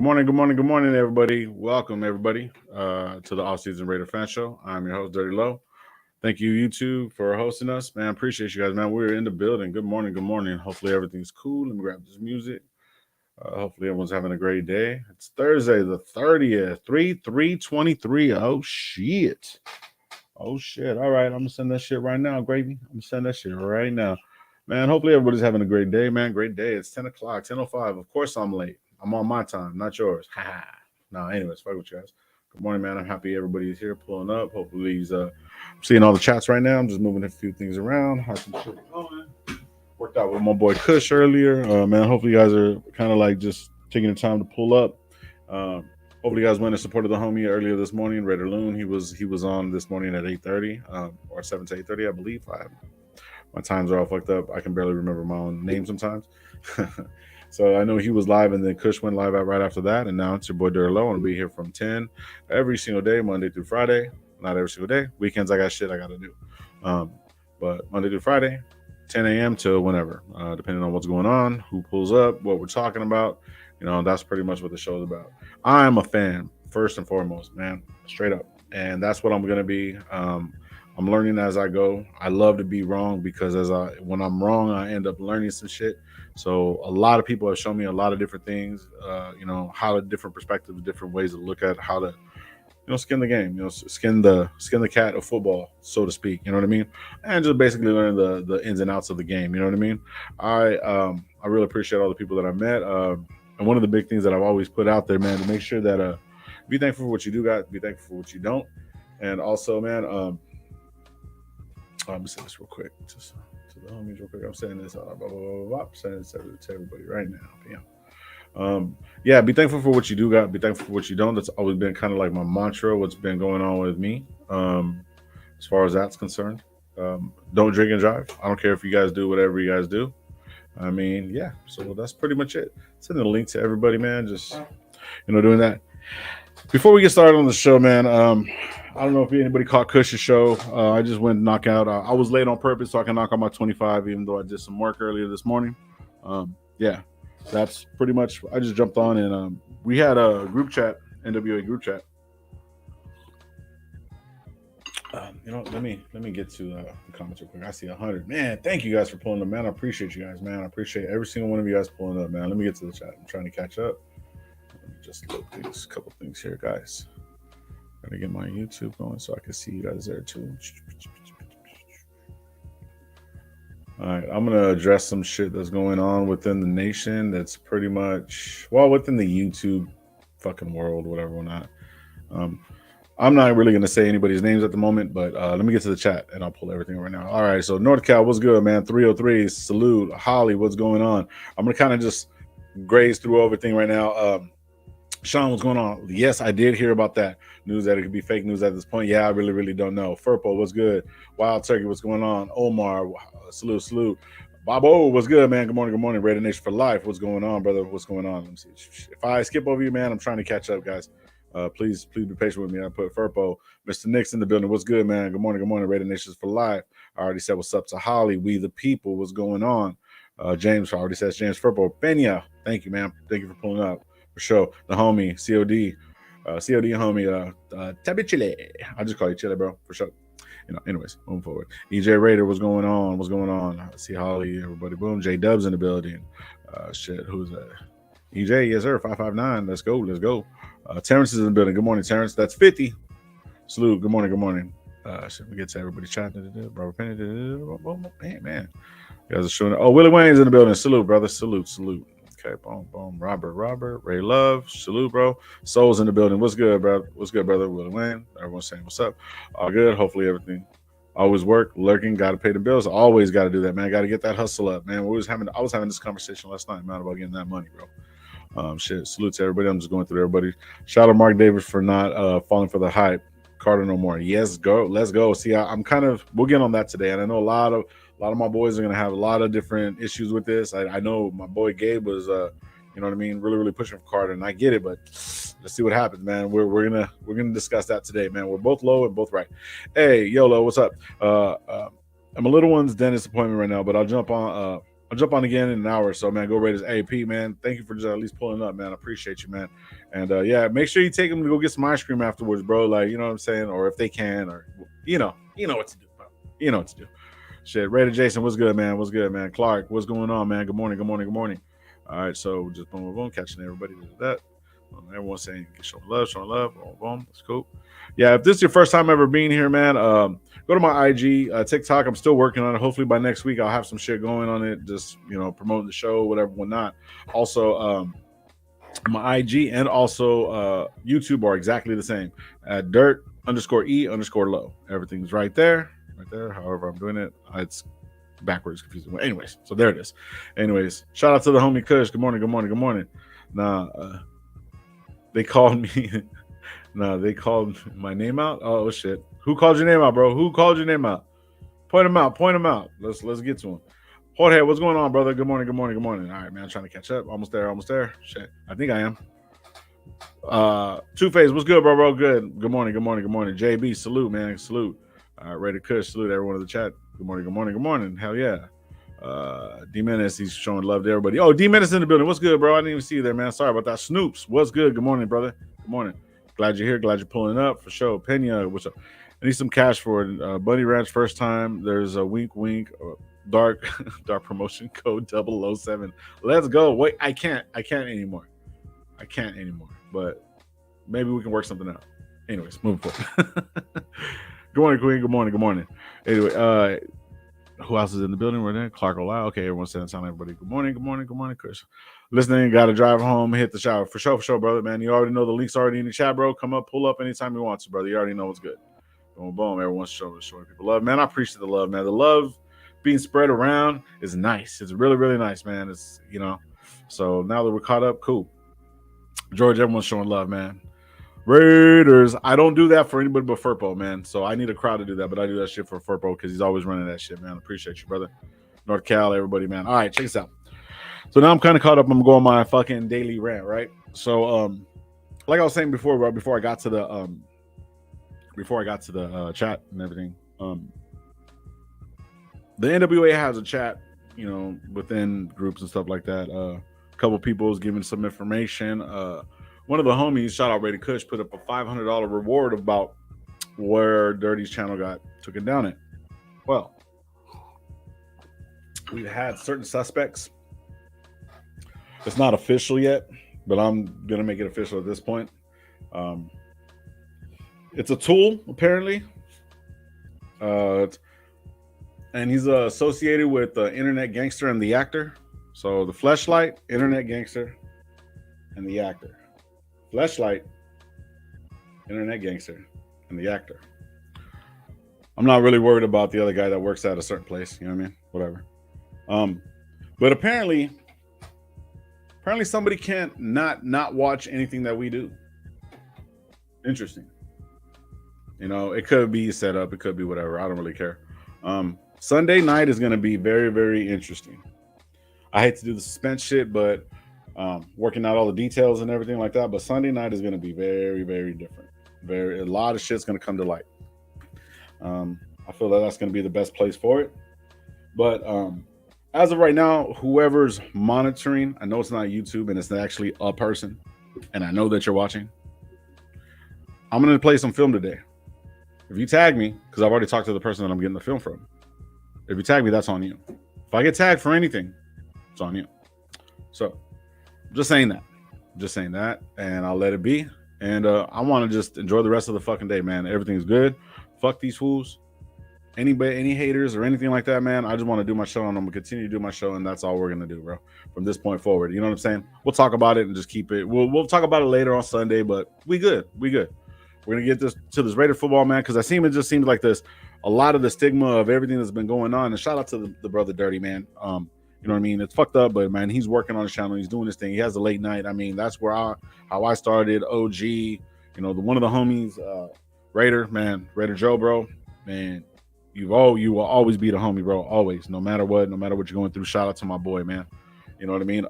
Good morning, everybody. Welcome, everybody, to the Off-Season Raider Fan Show. I'm your host, Dirty Low. Thank you, YouTube, for hosting us. Man, appreciate you guys, man. We're in the building. Good morning, good morning. Hopefully, everything's cool. Let me grab this music. Hopefully, everyone's having a great day. It's Thursday, the 30th, 3/3/23. Oh, shit. Oh, shit. All right, I'm going to send that shit right now, gravy. I'm going to send that shit right now. Man, hopefully, everybody's having a great day, man. Great day. It's 10 o'clock, 10:05. Of course, I'm late. I'm on my time, not yours. Ha ha. No, anyways, fuck with you guys. Good morning, man. I'm happy everybody is here pulling up. Hopefully, I'm seeing all the chats right now. I'm just moving a few things around. How's some shit going? Worked out with my boy Kush earlier. Man, hopefully, you guys are kind of like just taking the time to pull up. Um, Hopefully, you guys went and supported the homie earlier this morning, Raider Loon. He was on this morning at 8:30 or 7 to 8:30, I believe. My times are all fucked up. I can barely remember my own name sometimes. So I know he was live, and then Kush went live right after that. And now it's your boy Durlo, and I'll be here from 10 every single day, Monday through Friday. Not every single day. Weekends, I got shit I got to do. Um, but Monday through Friday, 10 a.m. to whenever, depending on what's going on, who pulls up, what we're talking about. That's pretty much what the show's about. I am a fan, first and foremost, man, straight up. And that's what I'm going to be. I'm learning as I go. I love to be wrong because when I'm wrong, I end up learning some shit. So a lot of people have shown me a lot of different things. How to different perspectives, different ways to look at how to, skin the game. Skin the cat of football, so to speak. You know what I mean? And just basically learn the ins and outs of the game. You know what I mean? I really appreciate all the people that I met. And one of the big things that I've always put out there, man, to make sure that be thankful for what you do got, be thankful for what you don't, and also, man. Let me say this real quick, just to the homies, real quick. I'm saying this, blah, blah, blah, blah, blah. I'm saying this to everybody right now. Yeah, be thankful for what you do got. Be thankful for what you don't. That's always been kind of like my mantra. What's been going on with me, as far as that's concerned. Don't drink and drive. I don't care if you guys do whatever you guys do. I mean, yeah. So that's pretty much it. Sending a link to everybody, man. Just doing that. Before we get started on the show, man, I don't know if anybody caught Cush's show. I just went knockout. I was late on purpose so I can knock out my 25, even though I did some work earlier this morning. Yeah, that's pretty much. I just jumped on and we had a group chat, NWA group chat. Let me get to the comments real quick. I see 100. Man, thank you guys for pulling up, man. I appreciate you guys, man. I appreciate every single one of you guys pulling up, man. Let me get to the chat. I'm trying to catch up. Let me just look things, a couple things here, guys. Gotta get my YouTube going so I can see you guys there too. All right, I'm gonna address some shit that's going on within the nation. That's pretty much within the YouTube fucking world, whatever or not. I'm not really gonna say anybody's names at the moment, but let me get to the chat and I'll pull everything right now. All right, so NorthCal, what's good, man? 303, salute. Holly, what's going on? I'm gonna kind of just graze through everything right now. Sean, what's going on? Yes, I did hear about that news that it could be fake news at this point. Yeah, I really, really don't know. Furpo, what's good? Wild Turkey, what's going on? Omar, salute. Bobo, what's good, man? Good morning. Raider Nation for life. What's going on, brother? What's going on? Let me see. If I skip over you, man, I'm trying to catch up, guys. Please be patient with me. I put Furpo, Mr. Nick's in the building. What's good, man? Good morning. Raider Nations for life. I already said what's up to Holly. We the people. What's going on? James already says James Furpo. Benya, thank you, man. Thank you for pulling up. For sure. The homie, COD homie, Tabby Chile. I'll just call you Chile, bro, for sure. Anyways, moving forward. EJ Raider, what's going on? I see Holly, everybody, boom. J Dubs in the building. Shit, who's that? EJ, yes, sir, 559. Let's go. Terrence is in the building. Good morning, Terrence. That's 50. Salute. Good morning. Should we get to everybody chatting? Robert Penny, man. You guys are showing up. Oh, Willie Wayne's in the building. Salute, brother. Salute. Okay, boom. Robert, Ray Love, salute, bro. Soul's in the building. What's good, bro? Brother? Willie Wayne. Everyone's saying what's up. All good. Hopefully everything always work. Lurking, got to pay the bills. Always got to do that, man. Got to get that hustle up, man. I was having this conversation last night, man, about getting that money, bro. Salute to everybody. I'm just going through everybody. Shout out Mark Davis for not falling for the hype. Carter no more. Yes, go. Let's go. See, we'll get on that today, and I know a lot of my boys are gonna have a lot of different issues with this. I know my boy Gabe was, you know what I mean, really, really pushing for Carter, and I get it, but let's see what happens, man. We're gonna discuss that today, man. We're both low and both right. Hey, YOLO, what's up? I'm a little one's dentist appointment right now, but I'll jump on. I'll jump on again in an hour or so, man. Go Raiders. AP, man. Thank you for just at least pulling up, man. I appreciate you, man. And yeah, make sure you take them to go get some ice cream afterwards, bro. Like, you know what I'm saying? Or if they can, or you know what to do, bro. You know what to do. Shit. Raider Jason, what's good, man? What's good, man? Clark, what's going on, man? Good morning, good morning, good morning. All right, so just boom, boom, boom, catching everybody to that. Everyone's saying showing love, boom, boom. That's cool. Yeah, if this is your first time ever being here, man, go to my IG, TikTok. I'm still working on it. Hopefully by next week I'll have some shit going on it. Just promoting the show, whatever, whatnot. Also, my IG and also YouTube are exactly the same. Dirt_E_low. Everything's right there. However, I'm doing it. It's backwards, confusing. Well, anyways, so there it is. Anyways, shout out to the homie Kush. Good morning, good morning, good morning. Nah, they called me. No, they called my name out. Oh shit! Who called your name out, bro? Who called your name out? Point him out. Point him out. Let's get to him. Jorge, what's going on, brother? Good morning. Good morning. Good morning. All right, man. I'm trying to catch up. Almost there. Almost there. Shit. I think I am. Two Face, what's good, bro? Good. Good morning. Good morning. Good morning. JB, salute, man. Salute. Ready to Kush, salute everyone in the chat. Good morning. Good morning. Good morning. Hell yeah. D Menace, he's showing love to everybody. Oh, D Menace in the building. What's good, bro? I didn't even see you there, man. Sorry about that. Snoops, what's good? Good morning, brother. Good morning. Glad you're here. Glad you're pulling up for sure. Pena, what's up? I need some cash for it. Bunny Ranch first time. There's a wink. Dark promotion code 007. Let's go. Wait, I can't anymore. But maybe we can work something out. Anyways, moving forward. Good morning, Queen. Good morning. Good morning. Anyway, who else is in the building? We're there. Clark O'Lyle. Okay, everyone's saying sound everybody. Good morning. Good morning. Good morning, Chris. Listening, got to drive home, hit the shower. For sure, brother, man. You already know the link's already in the chat, bro. Come up, pull up anytime you want to, brother. You already know what's good. Boom, boom. Everyone's showing people love. Man, I appreciate the love, man. The love being spread around is nice. It's really, really nice, man. It's, so now that we're caught up, cool. George, everyone's showing love, man. Raiders. I don't do that for anybody but Furpo, man. So I need a crowd to do that, but I do that shit for Furpo because he's always running that shit, man. Appreciate you, brother. North Cal, everybody, man. All right, check this out. So now I'm kind of caught up. I'm going my fucking daily rant, right? So, like I was saying before, bro, before I got to the chat and everything, the NWA has a chat, within groups and stuff like that. A couple people was giving some information. One of the homies, shout out Raider Kush, put up a $500 reward about where Dirty's channel got taken down at. Well, we've had certain suspects. It's not official yet, but I'm going to make it official at this point. It's a tool, apparently. And he's associated with the Internet Gangster and the Actor. So the Fleshlight, Internet Gangster, and the Actor. Fleshlight, Internet Gangster, and the Actor. I'm not really worried about the other guy that works at a certain place. You know what I mean? Whatever. But apparently somebody can't not watch anything that we do. Interesting. It could be set up. It could be whatever. I don't really care. Sunday night is going to be very, very interesting. I hate to do the suspense shit, but working out all the details and everything like that. But Sunday night is going to be very, very different. A lot of shit's going to come to light. I feel that that's going to be the best place for it. But as of right now, whoever's monitoring, I know it's not YouTube and it's actually a person, and I know that you're watching. I'm going to play some film today. If you tag me, because I've already talked to the person that I'm getting the film from. If you tag me, that's on you. If I get tagged for anything, it's on you. So, just saying that, and I'll let it be. And I want to just enjoy the rest of the fucking day, man. Everything's good. Fuck these fools. Anybody, any haters or anything like that, man. I just want to do my show, and I'm gonna continue to do my show, and that's all we're gonna do, bro. From this point forward, you know what I'm saying? We'll talk about it and just keep it. We'll talk about it later on Sunday, but we good. We're gonna get this Raider football, man, because it just seems like this. A lot of the stigma of everything that's been going on, and shout out to the brother Dirty, man. You know what I mean? It's fucked up, but man, he's working on his channel. He's doing this thing. He has a late night. I mean, that's where how I started. OG, one of the homies, Raider, man, Raider Joe, bro, man. You will always be the homie, bro. Always, no matter what you're going through. Shout out to my boy, man. You know what I mean?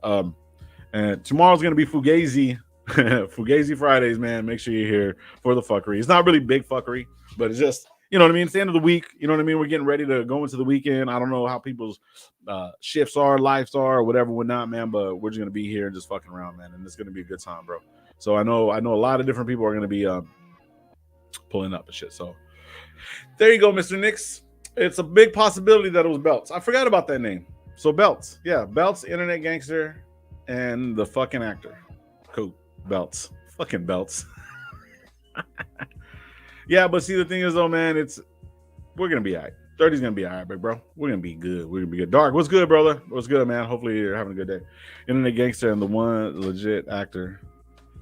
And tomorrow's gonna be Fugazi, Fugazi Fridays, man. Make sure you're here for the fuckery. It's not really big fuckery, but it's just You know what I mean? It's the end of the week. You know what I mean? We're getting ready to go into the weekend. I don't know how people's shifts are, lives are, or whatever, whatnot, man. But we're just gonna be here and just fucking around, man. And it's gonna be a good time, bro. So I know a lot of different people are gonna be pulling up and shit. So there you go, Mr. Nix. It's a big possibility that it was Belts. I forgot about that name. So Belts, yeah, Belts, internet gangster, and the fucking actor. Cool, Belts, fucking Belts. Yeah, but see, the thing is, though, man, we're gonna be all right. 30's gonna be all right, big bro. We're gonna be good. We're gonna be good. Dark, what's good, brother? What's good, man? Hopefully you're having a good day. Internet gangster and the one legit actor.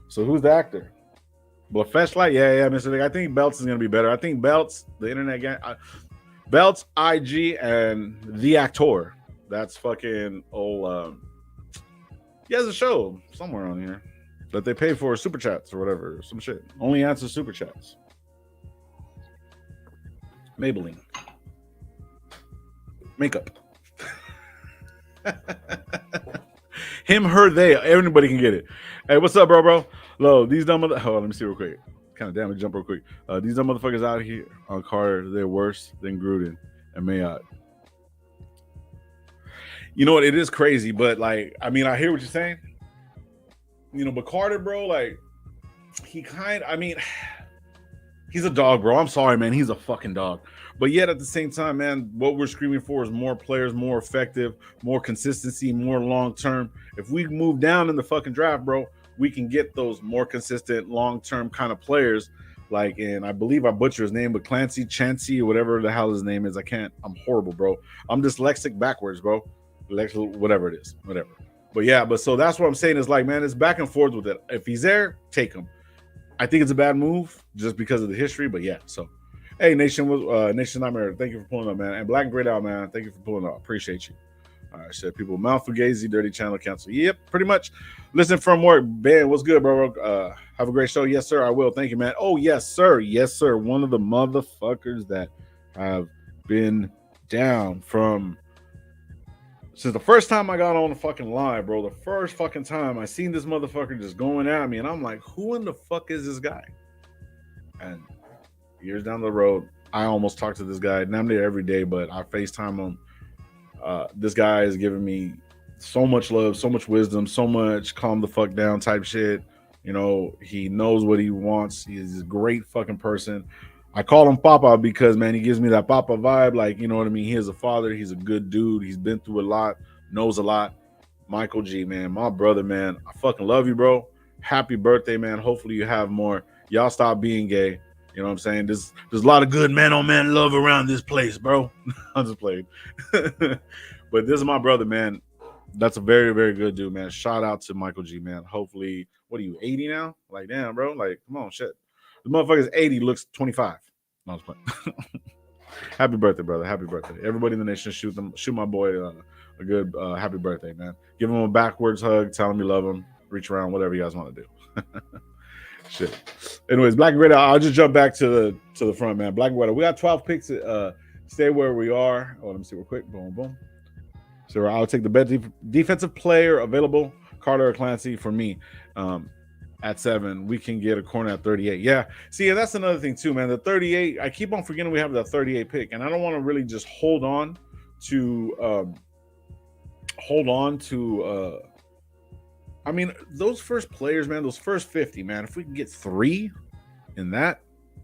So who's the actor? Well, Flashlight, yeah, Mr. Nick. I think Belts is gonna be better. I think Belts, the internet gang, Belts, IG, and the actor. That's fucking old. He has a show somewhere on here that they pay for super chats or whatever, some shit. Only answers super chats. Maybelline. Makeup. Him, her, they. Everybody can get it. Hey, what's up, bro? Lo, these dumb let me see real quick. Kind of damn it, jump real quick. These dumb motherfuckers out here on Carter, they're worse than Gruden and Mayotte. You know what? It is crazy, but like, I mean, I hear what you're saying. You know, but Carter, bro, like, he's a dog, bro. I'm sorry, man. He's a fucking dog. But yet at the same time, man, what we're screaming for is more players, more effective, more consistency, more long-term. If we move down in the fucking draft, bro, we can get those more consistent, long-term kind of players. Like, and I believe I butcher his name, but Chancey, or whatever the hell his name is. I'm horrible, bro. I'm dyslexic backwards, bro. Whatever it is, whatever. But yeah, so that's what I'm saying is like, man, it's back and forth with it. If he's there, take him. I think it's a bad move just because of the history, but yeah. So, hey, Nation Nightmare, thank you for pulling up, man. And Black and Great Out, man, thank you for pulling up. Appreciate you. All right, shit, people. Mount Fugazi, Dirty Channel Cancel. Yep, pretty much. Listen from work. Ben, what's good, bro? Have a great show. Yes, sir, I will. Thank you, man. Oh, yes, sir. Yes, sir. One of the motherfuckers that have been down since the first time I got on the fucking live, bro. The first fucking time I seen this motherfucker just going at me, and I'm like, who in the fuck is this guy? And years down the road, I almost talk to this guy. And I'm there every day, but I FaceTime him. This guy is giving me so much love, so much wisdom, so much calm the fuck down type shit. You know, he knows what he wants. He's a great fucking person. I call him Papa because, man, he gives me that Papa vibe. Like, you know what I mean? He is a father. He's a good dude. He's been through a lot, knows a lot. Michael G, man, my brother, man. I fucking love you, bro. Happy birthday, man. Hopefully you have more. Y'all stop being gay. You know what I'm saying? There's a lot of good man-on-man love around this place, bro. I'm just playing. But this is my brother, man. That's a very, very good dude, man. Shout out to Michael G, man. Hopefully, what are you, 80 now? Like, damn, bro. Like, come on, shit. The motherfucker's 80, looks 25. No, I was playing. Happy birthday, brother. Happy birthday. Everybody in the nation, shoot my boy a good happy birthday, man. Give him a backwards hug. Tell him you love him. Reach around, whatever you guys want to do. Shit. Anyways, Black and Red, I'll just jump back to the front, man. Black and Red, we got 12 picks. Stay where we are. Oh, let me see real quick. Boom, boom. So I'll take the best defensive player available, Carter or Clancy, for me. At 7, we can get a corner at 38. Yeah. See, and that's another thing too, man. The 38, I keep on forgetting we have the 38 pick, and I don't want to really just hold on to I mean, those first players, man, those first 50, man, if we can get 3 in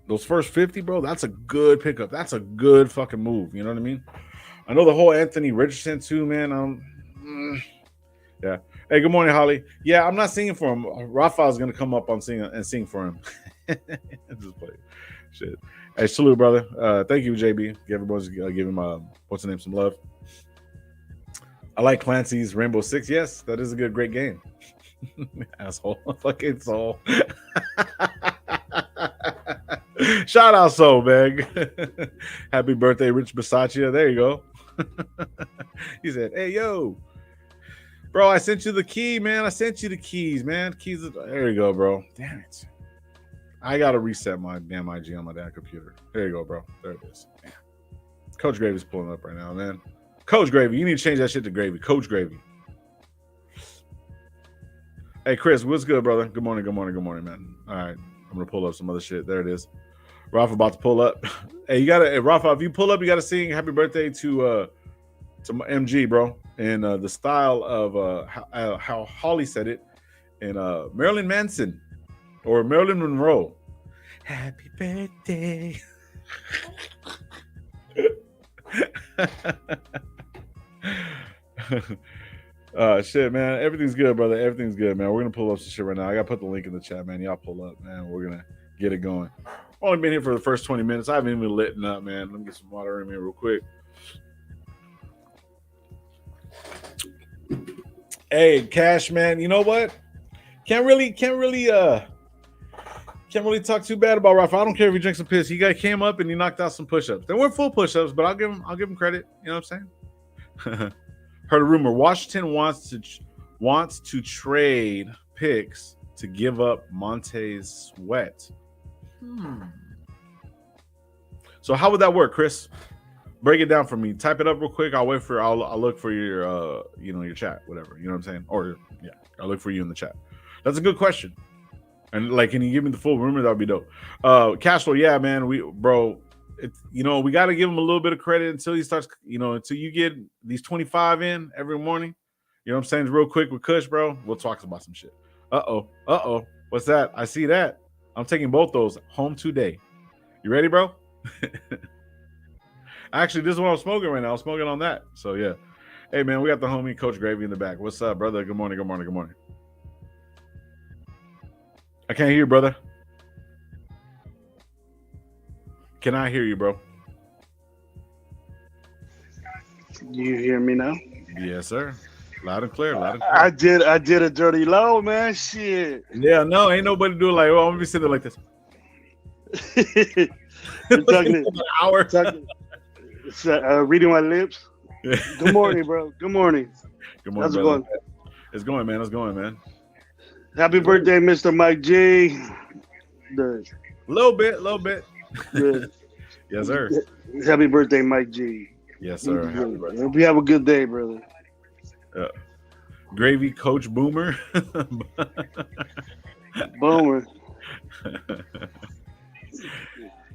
those first 50, bro, that's a good pickup. That's a good fucking move. You know what I mean? I know the whole Anthony Richardson too, man. Yeah. Hey, good morning, Holly. Yeah, I'm not singing for him. Rafa's gonna come up on sing for him. Just play shit. Hey, salute, brother. Thank you, JB. Everybody's give him what's the name, some love. I like Clancy's Rainbow Six. Yes, that is a great game. Asshole, fucking soul. Shout out, Soul, man. Happy birthday, Rich Bisaccia. There you go. He said, "Hey, yo." Bro, I sent you the key, man. I sent you the keys, man. Keys. There you go, bro. Damn it. I got to reset my damn IG on my damn computer. There you go, bro. There it is. Man. Coach Gravy's pulling up right now, man. Coach Gravy. You need to change that shit to Gravy. Coach Gravy. Hey, Chris. What's good, brother? Good morning, man. All right. I'm going to pull up some other shit. There it is. Rafa about to pull up. Hey, you gotta, hey, Rafa, if you pull up, you gotta sing "Happy Birthday" to MG, bro, in the style of how Holly said it in Marilyn Manson or Marilyn Monroe. Happy birthday. Shit, man. Everything's good, brother. Everything's good, man. We're gonna pull up some shit right now. I gotta put the link in the chat, man. Y'all pull up, man. We're gonna get it going. Only been here for the first 20 minutes. I haven't even been lit up, man. Let me get some water in here real quick. Hey, Cash, man. You know what? Can't really talk too bad about Rafa. I don't care if he drinks some piss. He came up and he knocked out some push-ups. They weren't full push-ups, but I'll give him credit. You know what I'm saying? Heard a rumor. Washington wants to trade picks to give up Montez Sweat. So how would that work, Chris? Break it down for me. Type it up real quick. I'll look for your your chat, whatever. You know what I'm saying? Or yeah, I'll look for you in the chat. That's a good question. And like, can you give me the full rumor? That would be dope. Cashflow, yeah, man. We got to give him a little bit of credit until he starts, until you get these 25 in every morning. You know what I'm saying? Real quick with Kush, bro. We'll talk about some shit. Uh-oh. What's that? I see that. I'm taking both those home today. You ready, bro? Actually, this is what I'm smoking right now. I'm smoking on that. So yeah. Hey man, we got the homie Coach Gravy in the back. What's up, brother? Good morning. I can't hear you, brother. Can I hear you, bro? You hear me now? Yes, sir. Loud and clear. I did a dirty low, man. Shit. Yeah, no, ain't nobody do it like, well, I'm gonna be sitting there like this. You're talking an hour. Reading my lips. Good morning, bro. Good morning. Good morning. How's it going? It's going, man. Happy birthday, Mr. Mike G. Little bit. Yes, sir. Happy birthday, Mike G. Yes, sir. Hope you have a good day, brother. Gravy Coach Boomer. Boomer.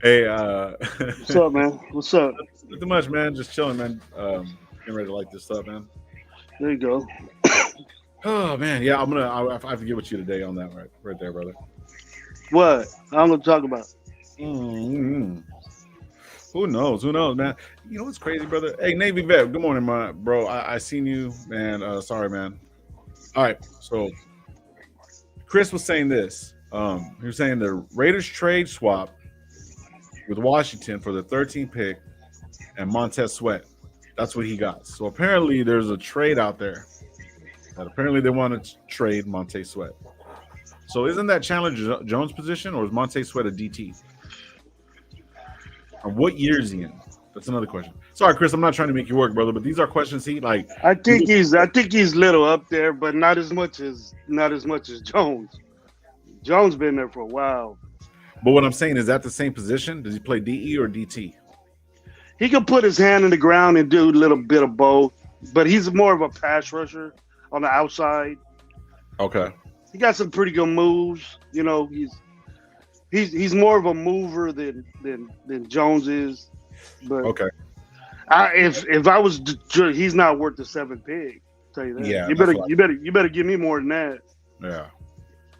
Hey, what's up, man? What's up? Not too much, man. Just chilling, man. Getting ready to light this up, man. There you go. Oh man, yeah. I have to get with you today on that, right there, brother. What? I'm gonna talk about. Mm-hmm. Who knows, man? You know what's crazy, brother? Hey, Navy Vet. Good morning, my bro. I seen you, man. Sorry, man. All right, so Chris was saying this. He was saying the Raiders trade swap with Washington for the 13th pick and Montez Sweat. That's what he got. So apparently there's a trade out there that apparently they want to trade Montez Sweat. So isn't that Chandler Jones' position, or is Montez Sweat a DT? Or what year is he in? That's another question. Sorry, Chris, I'm not trying to make you work, brother, but these are questions he like. I think he's little up there, but not as much as Jones. Jones been there for a while. But what I'm saying is that the same position? Does he play DE or DT? He can put his hand in the ground and do a little bit of both, but he's more of a pass rusher on the outside. Okay. He got some pretty good moves. You know, he's more of a mover than Jones is. But okay. If I was, he's not worth the 7th pick. I'll tell you that. Yeah. You better give me more than that. Yeah.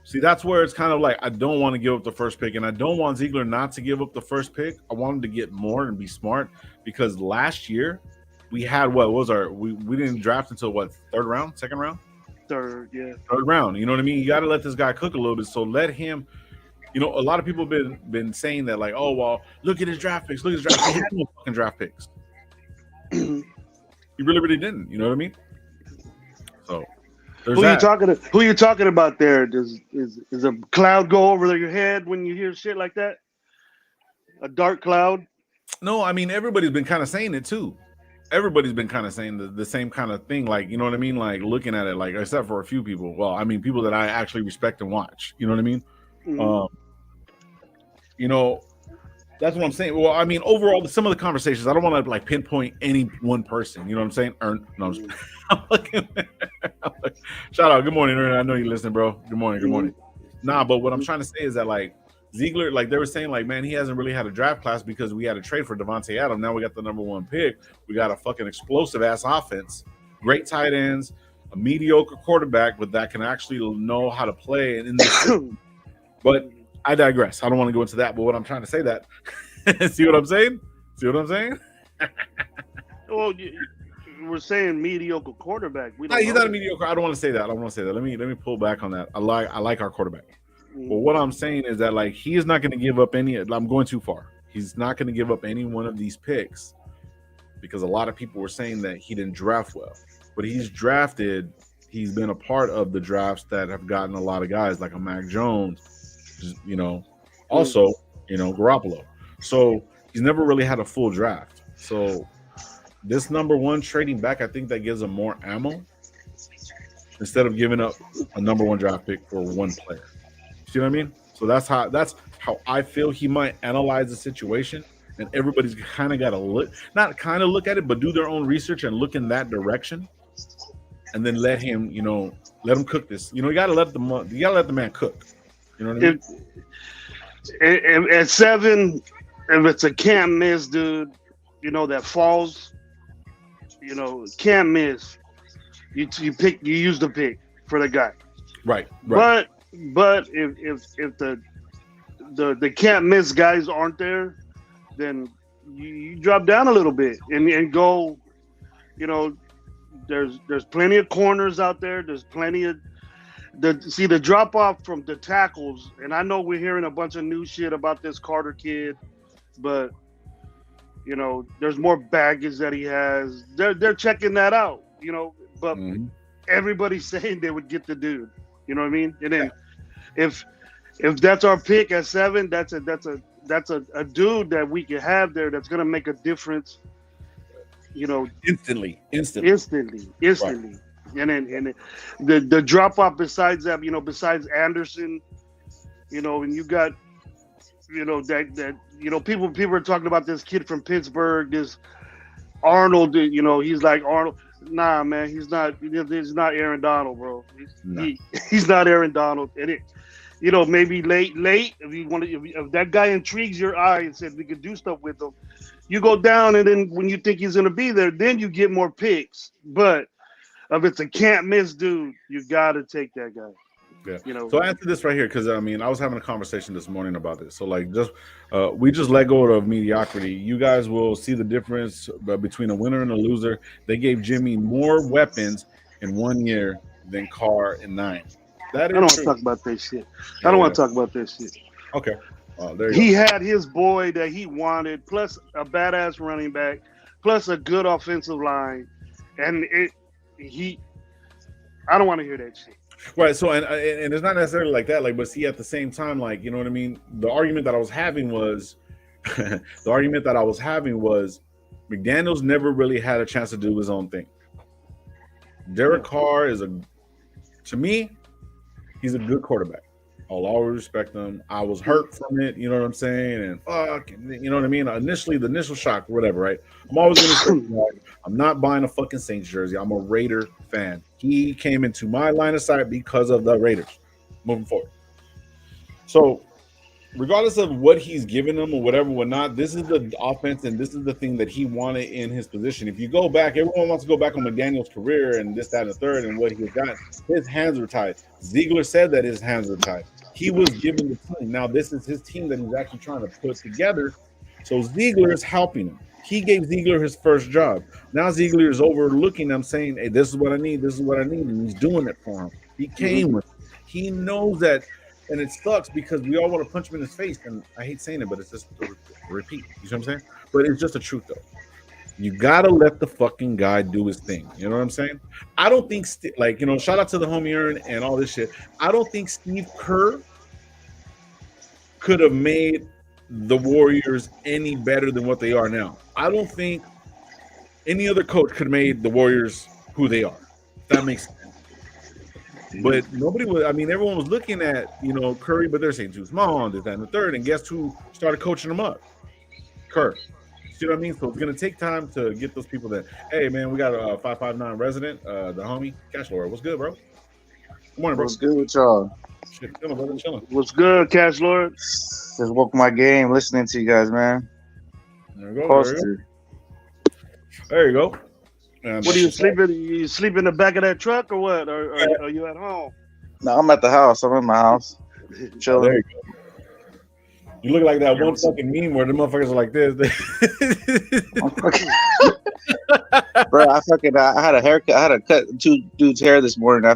See, that's where it's kind of like I don't want to give up the first pick, and I don't want Ziegler not to give up the first pick. I want him to get more and be smart, because last year we had we didn't draft until second round? Third round. You know what I mean? You got to let this guy cook a little bit. So let him. You know, a lot of people have been saying that, like, oh well, look at his draft picks. He had no fucking draft picks. He really didn't. You know what I mean? So. Who are you talking about there? Is a cloud go over your head when you hear shit like that? A dark cloud? No, I mean everybody's been kind of saying it too. Everybody's been kind of saying the same kind of thing, like, you know what I mean? Like looking at it, like, except for a few people. Well, I mean people that I actually respect and watch. You know what I mean? Mm-hmm. You know, that's what I'm saying. Well, I mean, overall, some of the conversations, I don't want to like pinpoint any one person. You know what I'm saying? I'm looking. Shout out. Good morning, Ern. I know you're listening, bro. Good morning. Nah, but what I'm trying to say is that, like, Ziegler, like they were saying, like, man, he hasn't really had a draft class because we had a trade for Devontae Adams. Now we got the number one pick. We got a fucking explosive ass offense, great tight ends, a mediocre quarterback, but that can actually know how to play in this system. But I digress. I don't want to go into that. But what I'm trying to say that, see what I'm saying? See what I'm saying? Well, we're saying mediocre quarterback. We No, don't he's know not a that. mediocre. I don't want to say that. I don't want to say that. Let me pull back on that. I like our quarterback. But Mm. what I'm saying is that like he is not going to give up any. I'm going too far. He's not going to give up any one of these picks because a lot of people were saying that he didn't draft well. But he's drafted. He's been a part of the drafts that have gotten a lot of guys like a Mac Jones, Mm. also Garoppolo. So he's never really had a full draft. So this number one trading back, I think that gives him more ammo instead of giving up a number one draft pick for one player. See what I mean? So that's how I feel he might analyze the situation, and everybody's kind of got to look, not kind of look at it, but do their own research and look in that direction, and then let him cook this. You gotta let the man cook. You know what I mean? If, at 7, if it's a can't miss, dude, that falls, can't miss. You use the pick for the guy. Right, right. But if the can't miss guys aren't there, then you drop down a little bit and go. You know, there's plenty of corners out there. There's plenty of the drop off from the tackles. And I know we're hearing a bunch of new shit about this Carter kid, but there's more baggage that he has. They're checking that out. But Hmm. everybody's saying they would get the dude. You know what I mean? And then if that's our pick at 7, that's a dude that we can have there that's gonna make a difference. You know, Instantly. Right. instantly. And then the drop off besides that, besides Anderson, and you got that people are talking about this kid from Pittsburgh, this Arnold. He's like Arnold. Nah, man, he's not. He's not Aaron Donald, bro. No. He's not Aaron Donald, and maybe late. If you want to, if that guy intrigues your eye and said we could do stuff with him, you go down, and then when you think he's gonna be there, then you get more picks. But if it's a can't miss dude, you gotta take that guy. Yeah. You know, So I answer this right here because I mean I was having a conversation this morning about this. So like just we just let go of mediocrity. You guys will see the difference between a winner and a loser. They gave Jimmy more weapons in 1 year than Carr in 9. That I don't is want to true. talk about this shit. I don't Yeah. want to talk about this shit. Okay. There you He go. had his boy that he wanted, plus a badass running back, plus a good offensive line, and he. I don't want to hear that shit. Right. So and it's not necessarily like that. Like, but see, at the same time, like you know what I mean. The argument that I was having was, the argument that I was having was, McDaniel's never really had a chance to do his own thing. Derek Yeah. Carr to me, he's a good quarterback. I'll always respect him. I was hurt from it, you know what I'm saying? And fuck, you know what I mean? Initially, the initial shock, whatever, right? I'm always going to say, like, I'm not buying a fucking Saints jersey. I'm a Raider fan. He came into my line of sight because of the Raiders moving forward. So, regardless of what he's given them or whatever, whatnot, this is the offense and this is the thing that he wanted in his position. If you go back, everyone wants to go back on McDaniel's career and this, that, and the third and what he's got. His hands were tied. Ziegler said that his hands were tied. He was given the team. Now, this is his team that he's actually trying to put together. So Ziegler is helping him. He gave Ziegler his first job. Now Ziegler is overlooking them, saying, "Hey, this is what I need. This is what I need," and he's doing it for him. He Mhm. came with it. He knows that, and it sucks because we all want to punch him in his face. And I hate saying it, but it's just a repeat. You see what I'm saying? But it's just the truth, though. You gotta let the fucking guy do his thing. You know what I'm saying? I don't think, shout out to the homie Aaron and all this shit. I don't think Steve Kerr could have made the Warriors any better than what they are now. I don't think any other coach could have made the Warriors who they are. If that makes sense. But nobody was. I mean, everyone was looking at Curry, but they're saying too small and this, that, and the third. And guess who started coaching them up? Kerr. See what I mean? So it's gonna take time to get those people that. Hey man, we got a 559 resident, the homie Cash Lord. What's good, bro? Good morning, bro. What's good with y'all? Shit, chilling, brother, chilling. What's good, Cash Lord? Just woke my game listening to you guys, man. There you go. There you go. Poster. There you go. And What are that's you what's up. sleeping? You sleep in the back of that truck or what? Or are you at home? No, I'm at the house. I'm in my house. Oh, there Chilling. you go. You look like that one fucking meme where the motherfuckers are like this. I'm fucking, bro, I had a haircut. I had to cut two dudes' hair this morning. I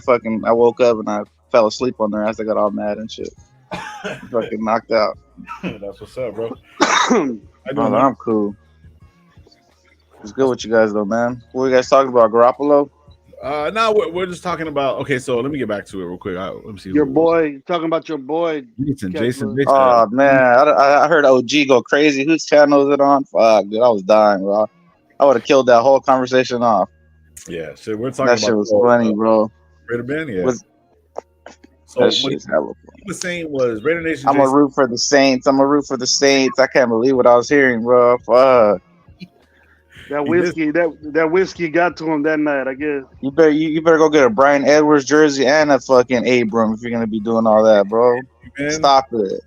woke up and I fell asleep on their ass. I got all mad and shit. Fucking knocked out. That's what's up, bro. Well, I Oh, doing, no, man? I'm cool. It's good with you guys though, man. What you guys talking about? Garoppolo? Now we're just talking about. Okay, so let me get back to it real quick. Let me see your who. boy, talking about your boy, Jason. Cash Jason. Lord. Jason. Oh man, I heard OG go crazy. Whose channel is it on? Fuck, dude, I was dying, bro. I would have killed that whole conversation off. Yeah, shit. We're talking That about shit was funny, bro. Raider Ben. Yeah. Was So that what shit's hella funny. he was saying was Raider Nation. I'm a Jason. root for the Saints. I'm a root for the Saints. I can't believe what I was hearing, bro. Fuck. That He did, whiskey, that whiskey got to him that night. I guess. You better go get a Brian Edwards jersey and a fucking Abram if you're gonna be doing all that, bro. man. Stop it.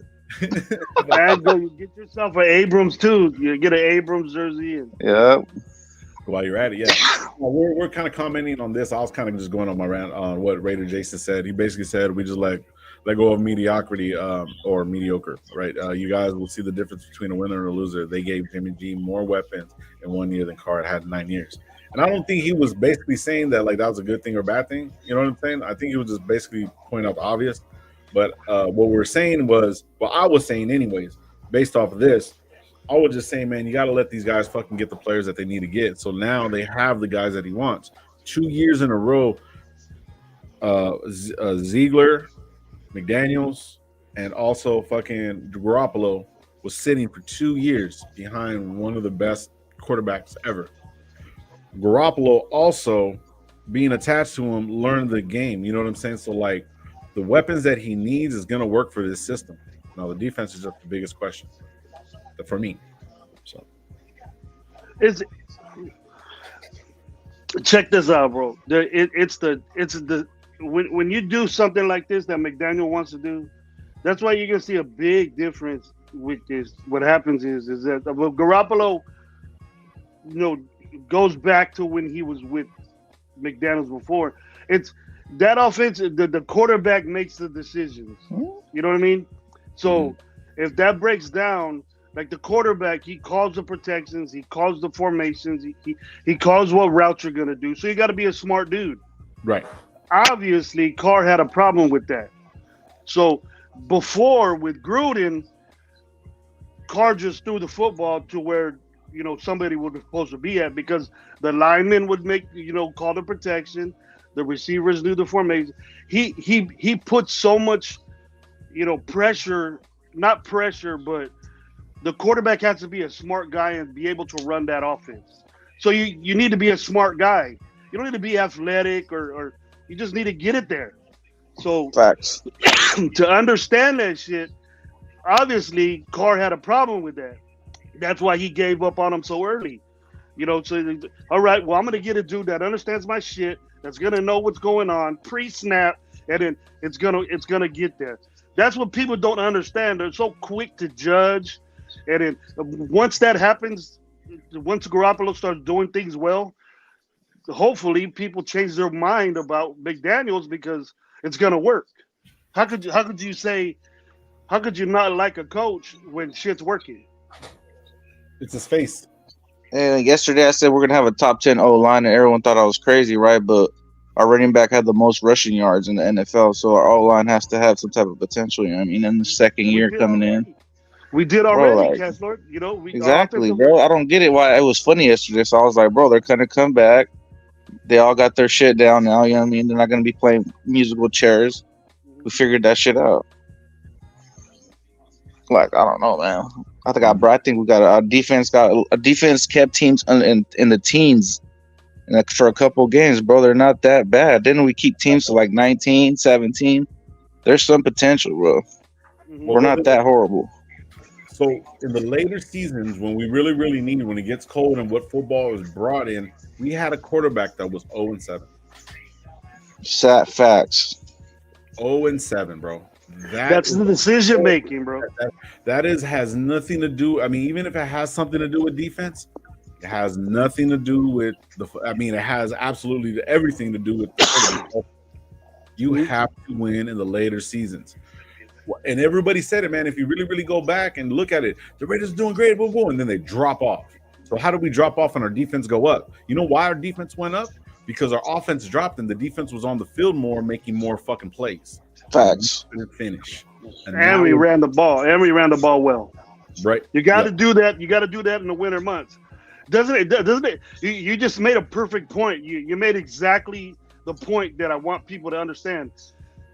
And go you get yourself an Abrams too. You get an Abrams jersey and Yeah. While you're at it, yeah. Well, we're kind of commenting on this. I was kind of just going on my rant on what Raider Jason said. He basically said we just let go of mediocrity or mediocre, right? You guys will see the difference between a winner and a loser. They gave Jimmy G more weapons in 1 year than Carr had 9 years. And I don't think he was basically saying that like that was a good thing or bad thing. You know what I'm saying? I think he was just basically pointing out the obvious. But what we were saying was, well, I was saying anyways, based off of this, I was just saying, man, you got to let these guys fucking get the players that they need to get. So now they have the guys that he wants. 2 years in a row, Ziegler, McDaniels, and also fucking Garoppolo was sitting for 2 years behind one of the best quarterbacks ever. Garoppolo also being attached to him learned the game. You know what I'm saying? So like the weapons that he needs is going to work for this system. Now the defense is just the biggest question for me. So it's check this out, bro. It's the when you do something like this that McDaniel wants to do, that's why you're gonna see a big difference with this. What happens is that well, Garoppolo, you know, goes back to when he was with McDaniel's before. It's that offense. The quarterback makes the decisions. You know what I mean? So if that breaks down, like the quarterback, he calls the protections, he calls the formations, he calls what routes you're gonna do. So you got to be a smart dude. right. Obviously, Carr had a problem with that. So before with Gruden, Carr just threw the football to where somebody was supposed to be at because the linemen would make call the protection, the receivers knew the formation. He put so much pressure, not pressure, but the quarterback has to be a smart guy and be able to run that offense. So you need to be a smart guy. You don't need to be athletic or you just need to get it there. So Facts. to understand that shit, obviously Carr had a problem with that. That's why he gave up on him so early. So all right, well I'm gonna get a dude that understands my shit, that's gonna know what's going on pre-snap, and then it's gonna get there. That's what people don't understand. They're so quick to judge, and then once that happens, once Garoppolo starts doing things well, hopefully people change their mind about McDaniels because it's gonna work. How could you say how could you not like a coach when shit's working? It's his face. And yesterday I said we're gonna have a top 10 O line, and everyone thought I was crazy, right? But our running back had the most rushing yards in the NFL, so our O line has to have some type of potential. You know what I mean? In the second We year did coming in, already. We did bro, already, like Kessler. We our exactly, offensive. bro. I don't get it. Why it was funny yesterday. So I was like, bro, they're gonna come back. They all got their shit down now. You know what I mean? They're not gonna be playing musical chairs. We figured that shit out. Like I don't know, man. I think we got our defense kept teams in the teens and like for a couple of games, bro. They're not that bad. Didn't we keep teams to like 19, 17? There's some potential, bro. Well, We're Mhm. not that horrible. so in the later seasons, when we really, really need, when it gets cold and what football is brought in, we had a quarterback that was 0-7. Sat facts. 0-7, bro. That That's is the decision making, bro. that is has nothing to do. I mean, even if it has something to do with defense, it has nothing to do with the. I mean, it has absolutely everything to do with the quarterback. You Mhm. have to win in the later seasons. And everybody said it, man. If you really, really go back and look at it, the Raiders are doing great, boom, boom, and then they drop off. So how do we drop off and our defense go up? You know why our defense went up? Because our offense dropped and the defense was on the field more, making more fucking plays, and we Facts. couldn't finish. And And now we we're ran the ball. And we ran the ball well. right. You got to Yep. do that. You got to do that in the winter months. Doesn't it? Doesn't it? You just made a perfect point. You made exactly the point that I want people to understand.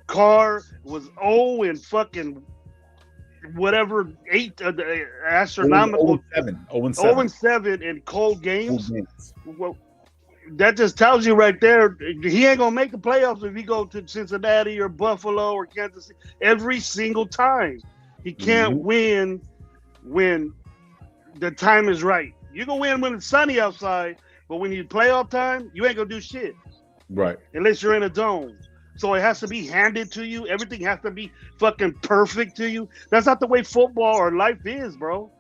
Carr was and fucking whatever eight astronomical 0-7. 0-7. 0-7 in cold Cold games. games. Well, that just tells you right there he ain't gonna make the playoffs if he go to Cincinnati or Buffalo or Kansas City every single time. He can't Mhm. win when the time is right. You can win when it's sunny outside, but when you playoff time, you ain't gonna do shit Right. unless you're in a dome. So it has to be handed to you. Everything has to be fucking perfect to you. That's not the way football or life is, bro.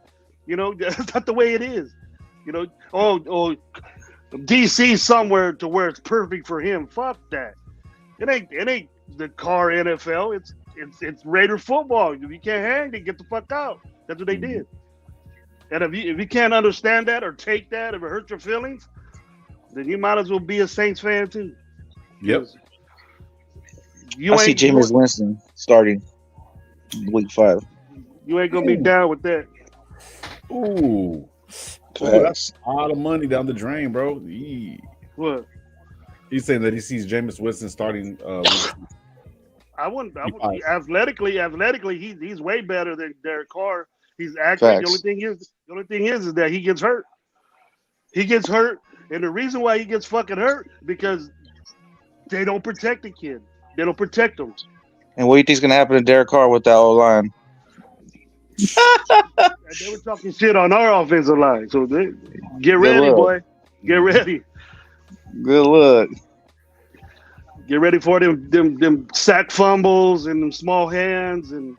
You know, that's not the way it is. You know, oh, DC somewhere to where it's perfect for him. Fuck that. It ain't the car NFL. It's Raider football. If you can't hang, then get the fuck out. That's what they Mhm. did. And if you can't understand that or take that, if it hurts your feelings, then you might as well be a Saints fan too. Yep. 'Cause I You see ain't you, Jameis Winston starting week 5. you ain't gonna be down with that. Ooh. Ooh, that's Facts. a lot of money down the drain, bro. Yee. What? He's saying that he sees Jameis Winston starting I week would 5. athletically, he's way better than Derek Carr. He's accurate. Facts. The only thing is that he gets hurt. He gets hurt, and the reason why he gets fucking hurt because they don't protect the kid. They don't protect him. And what do you think's gonna happen to Derek Carr with that O line? And they were talking shit on our offensive line. So get Good ready, luck. boy. Get ready. Good luck. Get ready for them sack fumbles and them small hands and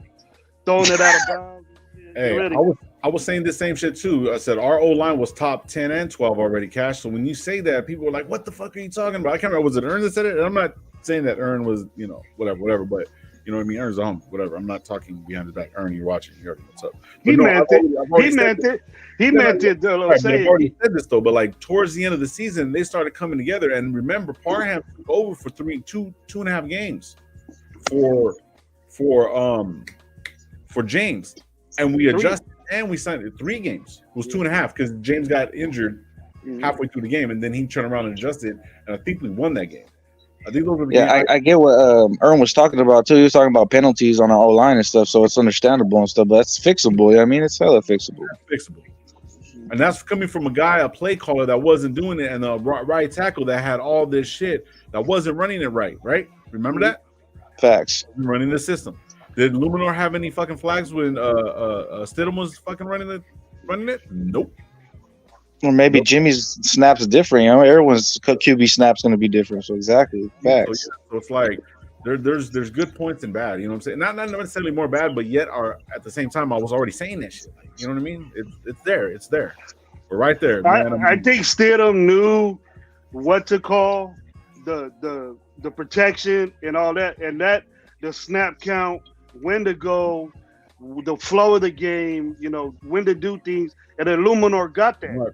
throwing it out of bounds. Get Hey, ready. I was saying the same shit too. I said our O line was top 10 and 12 already, Cash. So when you say that, people were like, "What the fuck are you talking about?" I can't remember. Was it Ern that said it? And I'm not saying that Ern was, whatever. But you know what I mean? Ern's a home, whatever. I'm not talking behind his back. Ern, you're watching. You already know what's up. He But no, meant it. I've He already said meant this. it. He Yeah, meant it. Right, but I've Say already said this though. But like towards the end of the season, they started coming together. And remember, Parham took over for two and a half games for for James, and we three. adjusted and we signed it 3 games. It was 2.5 because James got injured Mhm. halfway through the game, and then he turned around and adjusted, and I think we won that game. I think those were the Yeah, games. I get what Ern was talking about too. He was talking about penalties on our O line and stuff, so it's understandable and stuff. But that's fixable. I mean, it's hella fixable. Fixable, and that's coming from a guy, a play caller that wasn't doing it, and a right tackle that had all this shit that wasn't running it right. Right? Remember that? Facts. Running the system. Did Luminor have any fucking flags when Stidham was fucking running it? Nope. Or maybe Nope. Jimmy's snaps different. You know, everyone's QB snaps going to be different. So exactly, facts. So it's like there's good points and bad. You know what I'm saying? Not necessarily more bad, but yet are at the same time I was already saying that shit. Like, you know what I mean? It's there. It's there. We're right there, man. I think Stidham knew what to call the protection and all that, and that the snap count, when to go, the flow of the game, when to do things, and then Luminor got that. Right.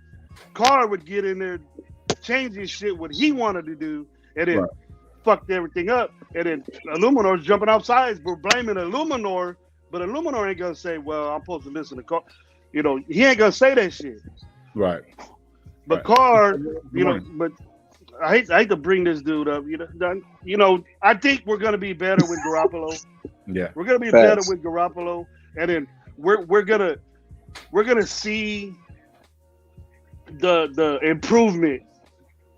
Carr would get in there, change his shit what he wanted to do, and then Right. fucked everything up. And then Illuminor's jumping outside. We're blaming Illuminor, but Illuminor ain't gonna say, "Well, I'm supposed to listen to Carr." He ain't gonna say that shit. Right. But Right. Carr, Good morning. but I hate to bring this dude up. I think we're gonna be better with Garoppolo. Yeah. We're gonna be Facts. better with Garoppolo, and then we're gonna see the improvement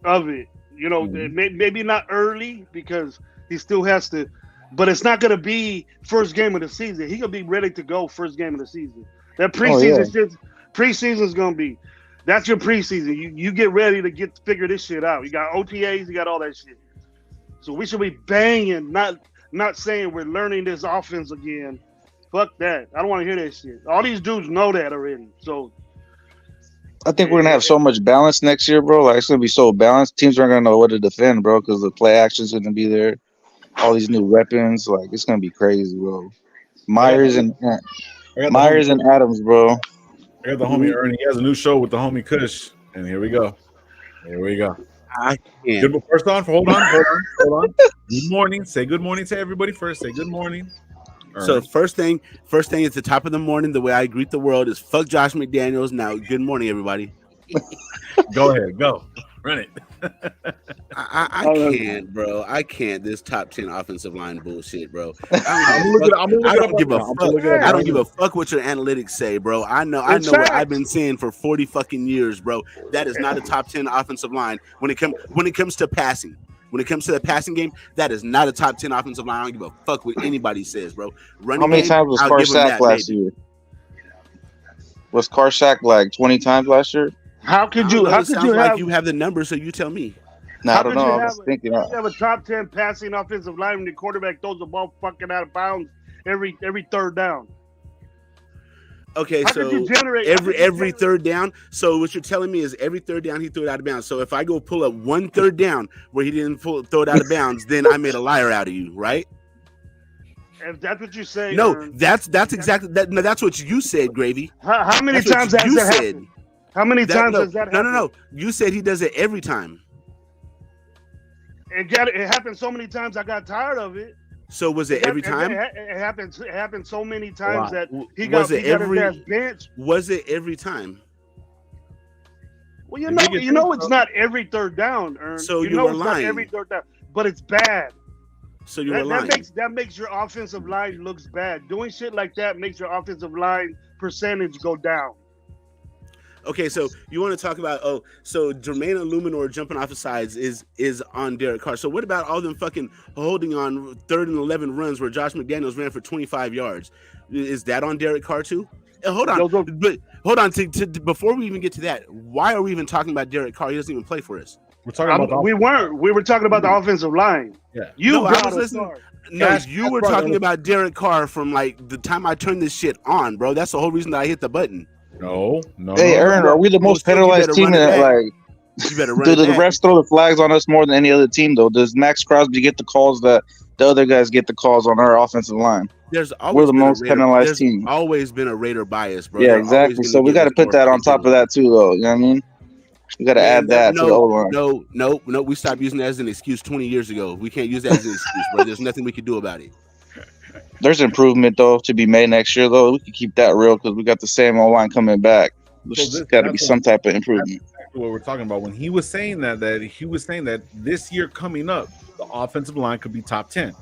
of it. Mhm. Maybe not early because he still has to, but it's not gonna be first game of the season. He gonna be ready to go first game of the season. That Oh yeah, preseason shit, preseason's gonna be. That's your preseason. You get ready to figure this shit out. You got OTAs, you got all that shit. So we should be banging, not not saying we're learning this offense again. Fuck that. I don't want to hear that shit. All these dudes know that already. So I think we're gonna have eh, so much balance next year, bro. Like it's gonna be so balanced. Teams aren't gonna know what to defend, bro, because the play action's gonna be there. All these new weapons, like it's gonna be crazy, bro. I got Myers the and I got the homie Myers and Adams, bro. I got the homie Ernie. He has a new show with the homie Kush, and here we go. Here we go. I can't. Good. First on, hold on. Good morning. Say good morning to everybody first. Say good morning. So Ernie. first thing at the top of the morning, the way I greet the world is fuck Josh McDaniels. Now, good morning, everybody. Go ahead, go run it. I can't, bro. I can't. This top 10 offensive line bullshit, bro. I'm gonna I don't give a I'm fuck. looking it up I don't right give now. a fuck what your analytics say, bro. I know It's what facts. I've been saying for 40 fucking years, bro. That is not a top 10 offensive line when it comes to passing. When it comes to the passing game, that is not a top 10 offensive line. I don't give a fuck what anybody says, bro. How Running many game, times was I'll give them Karsak that, last maybe. year? Was Karsak like 20 times last year? how I could don't you? know. How It could sounds you like have? you have the number, so you tell me. Nah, I How don't could know. you I have? was thinking. How could you have a top 10 passing offensive line when the quarterback throws the ball fucking out of bounds every third down? Okay, How could so you generate? every third down. So what you're telling me is every third down he threw it out of bounds. So if I go pull up one third down where he didn't throw it out of bounds, then I made a liar out of you, right? If that's what you say, No, Ern, that's exactly that. No, that's what you said, Gravy. how many That's what times has you that said. happened? How many times No, has that no, happened? no. You said he does it every time. It happened so many times. I got tired of it. So was it every time? It happened. It happened so many lot. times that he Was got it his every? ass bench. Was it every time? Well, you The know, biggest you know, thing, it's bro. not every third down, Ern. So you you know, were it's not every lying. third down, but it's bad. So you were That lying. makes your offensive line looks bad. Doing shit like that makes your offensive line percentage go down. Okay, so you want to talk about so Jermaine Illuminor jumping off the sides is on Derek Carr. So what about all them fucking holding on 3rd and 11 runs where Josh McDaniels ran for 25 yards? Is that on Derek Carr too? Hold on, Those are- but hold on. Before we even get to that, why are we even talking about Derek Carr? He doesn't even play for us. We're talking about the we weren't. We were talking about the offensive line. Yeah. You No, I brought was us listening. Carr. No, Cash you were brought talking up- about Derek Carr from like the time I turned this shit on, bro. That's the whole reason that I hit the button. No. Hey, Aaron, are we the most Still, you penalized better team run in it it? back. Like, You better run do it the back. refs throw the flags on us more than any other team, though? Does Max Crosby get the calls that the other guys get the calls on our offensive line? There's We're always the been most a Raider. penalized There's team. always been a Raider bias, bro. Yeah, They're always exactly. gonna So we give got to us put more that on fucking top of penalties. that too, though. You know what I mean? We got to Man, add that to the O line. no. We stopped using that as an excuse 20 years ago. We can't use that as an excuse, bro. There's nothing we can do about it. There's improvement though to be made next year, though. We can keep that real because we got the same O line coming back. There's got to be that's some what- type of improvement. exactly what we're talking about. When he was saying that he was saying that this year coming up, the offensive line could be top 10.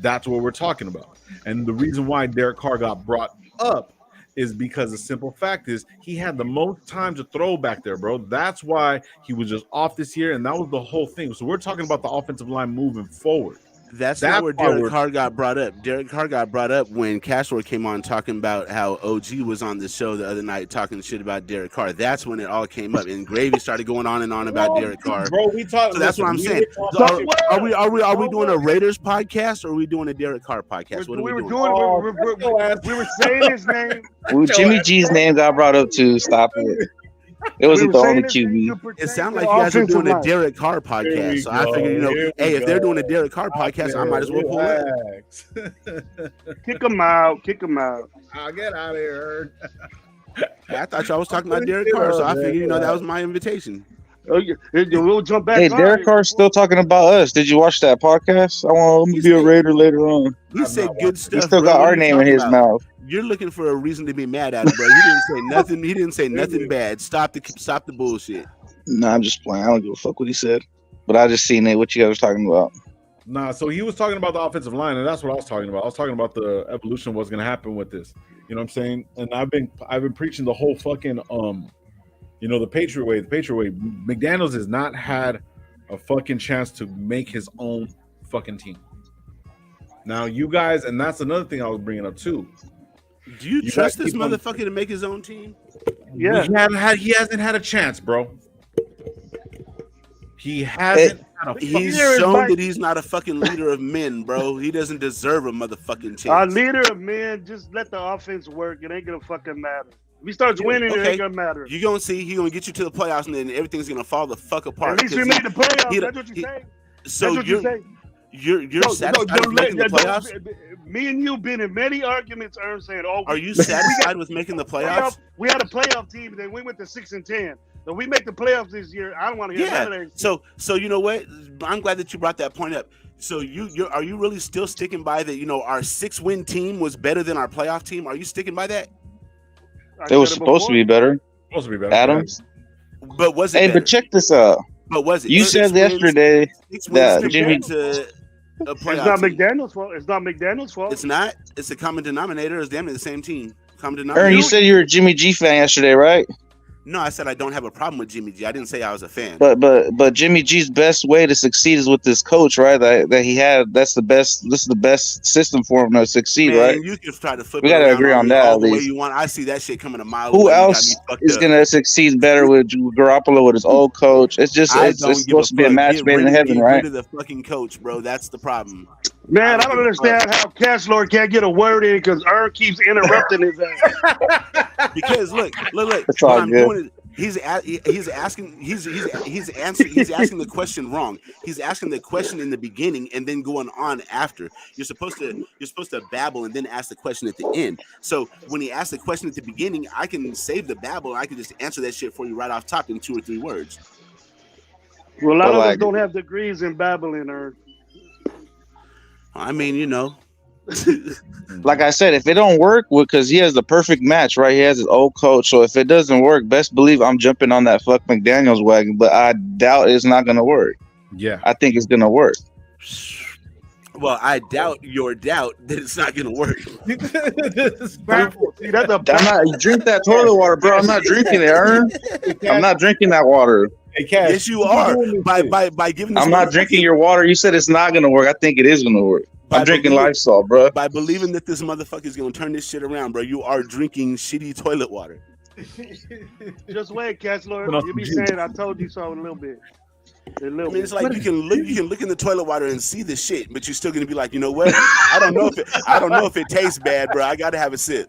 That's what we're talking about. And the reason why Derek Carr got brought up is because the simple fact is he had the most time to throw back there, bro. That's why he was just off this year, and that was the whole thing. So we're talking about the offensive line moving forward. That's That's not where why Derek we're- Carr got brought up. Derek Carr got brought up when Cashmore came on talking about how OG was on the show the other night talking shit about Derek Carr. That's when it all came up, and Gravy started going on and on about Derek Carr. Bro, we talked. So that's what I'm saying. Are we doing a Raiders podcast or are we doing a Derek Carr podcast? What are we doing? We were saying his name. Well, Jimmy G's name got brought up too. Stop it. It We wasn't were the saying only his name QB. to It protect sounded the like you guys were doing offensive a line. Derek Carr podcast. So I figured, hey, if they're doing a Derek Carr podcast, I might as well pull it. Kick him out. Kick him out. I'll get out of here. I thought y'all was talking about Derek Carr, so I figured, that was my invitation. Oh, we'll jump back. Hey, on Derek it. Carr's still talking about us. Did you watch that podcast? I'm gonna be a Raider later on. He said good stuff. He still bro. got What our are you name in talking his about? mouth. You're looking for a reason to be mad at him, bro. He didn't say nothing. He didn't say nothing bad. Stop the bullshit. No, I'm just playing. I don't give a fuck what he said. But I just seen it. What you guys were talking about? Nah, so he was talking about the offensive line, and that's what I was talking about. I was talking about the evolution of what's going to happen with this. You know what I'm saying? And I've been preaching the whole fucking the Patriot way. The Patriot way. McDaniels has not had a fucking chance to make his own fucking team. Now you guys, and that's another thing I was bringing up too. Do you You trust gotta this keep on- motherfucker to make his own team? Yeah. He hasn't had a chance, bro. He hasn't had a He's Here is shown Mike. that he's not a fucking leader of men, bro. He doesn't deserve a motherfucking Our chance. leader of men, just let the offense work. It ain't gonna fucking matter. If he starts winning, it Okay. ain't gonna matter. You're gonna see he's gonna get you to the playoffs, and then everything's gonna fall the fuck apart. At least we made the playoffs. That's what you he- say. So That's what you say. you're satisfied with making the playoffs? Me and you been in many arguments, Ern, saying, "Oh, Are you satisfied with making the playoffs? We had a playoff team, then we went to 6-10. So we make the playoffs this year. I don't want to hear none of Yeah. that. So you know what? I'm glad that you brought that point up. So are you really still sticking by that? You know, our 6-win team was better than our playoff team. Are you sticking by that? It was supposed to be better. Supposed to be better. Adams. But was it? Hey, better? but check this out. But was it? You 6 said wins- yesterday 6 that wins Jimmy- compared to a It's playoff not team. McDaniel's fault. It's not McDaniel's fault. It's not. It's a common denominator. It's damn near the same team. Common Aaron, denominator. you said you were a Jimmy G fan yesterday, right? No, I said I don't have a problem with Jimmy G. I didn't say I was a fan. But Jimmy G's best way to succeed is with this coach, right? That he had. That's the best. This is the best system for him to succeed, Man, right? you can try to flip We it gotta around agree on that, all at the way least. you want. I see that shit coming a mile Who away. You got else me fucked is up. gonna succeed better with Garoppolo with his old coach? It's just I it's don't give supposed to be a fuck. match Get made in rid- heaven, get right? rid of the fucking coach, bro. That's the problem. Man, I I don't don't give a understand how Cash Lord can't get a word in because Ern keeps interrupting his ass. Because look. It's What all I'm good. doing is he's asking the question wrong. He's asking the question in the beginning and then going on after. You're supposed to babble and then ask the question at the end. So when he asks the question at the beginning, I can save the babble and I can just answer that shit for you right off top in 2 or 3 words. Well, a lot But, of us like- don't have degrees in babbling, Ern. I mean, you know. Like I said, if it don't work, because he has the perfect match, right? He has his old coach. So if it doesn't work, best believe I'm jumping on that fuck McDaniel's wagon. But I doubt it's not gonna work. Yeah. I think it's gonna work. Well, I doubt your doubt that it's not gonna work. See, that's a I'm not drink that toilet water, bro. I'm not drinking it, Ern. I'm not drinking that water. Hey, Cash, Yes, you keep are. doing this By shit. giving this I'm not drinking your water. You said it's not gonna work. I think it is gonna work. I'm drinking Lysol, bro. by believing that this motherfucker is gonna turn this shit around, bro. You are drinking shitty toilet water. Just wait, Cash Lord. Put on You be some juice. saying I told you so a little bit. A I little mean, it's bit. like you can look in the toilet water and see the shit, but you're still gonna be like, you know what? I don't know if it tastes bad, bro. I gotta have a sip.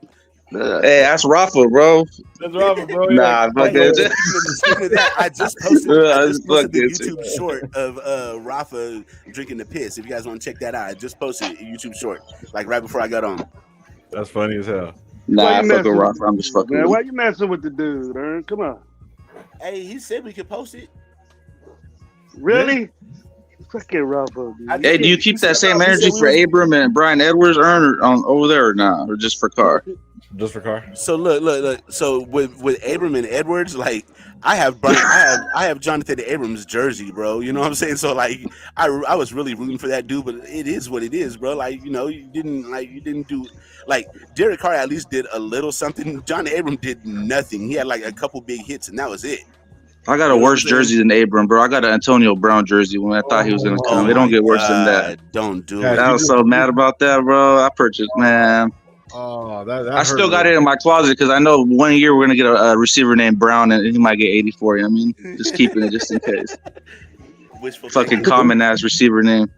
Hey, that's Rafa, bro. That's Robert, bro. Nah, fuck Hey, it. speaking of that, I just posted the Fuck it. YouTube short of Rafa drinking the piss. If you guys want to check that out, I just posted a YouTube short like right before I got on. That's funny as hell. Nah, Why I you fuck with messing- Rafa. I'm just fucking Man, with why him. you messing with the dude, Ern? Come on. Hey, he said we could post it. Really? Fucking Rafa, dude. Hey, do you keep that same energy for Abram and Brian Edwards on over there or not? Or just for Carr? Just for car. So look. So with Abram and Edwards, like I have Jonathan Abrams jersey, bro. You know what I'm saying? So like I was really rooting for that dude, but it is what it is, bro. Like, you know, you didn't do like Derek Carr at least did a little something. John Abram did nothing. He had like a couple big hits and that was it. I got a worse jersey than Abram, bro. I got an Antonio Brown jersey when I thought he was gonna come. It don't get worse than that. Don't do Yeah, it. I was so mad about that, bro. I purchased, man. Oh, that I still got it in my closet because I know 1 year we're gonna get a receiver named Brown and he might get 84. You know what I mean, just keeping it just in case. Wishful Fucking thinking. common ass receiver name.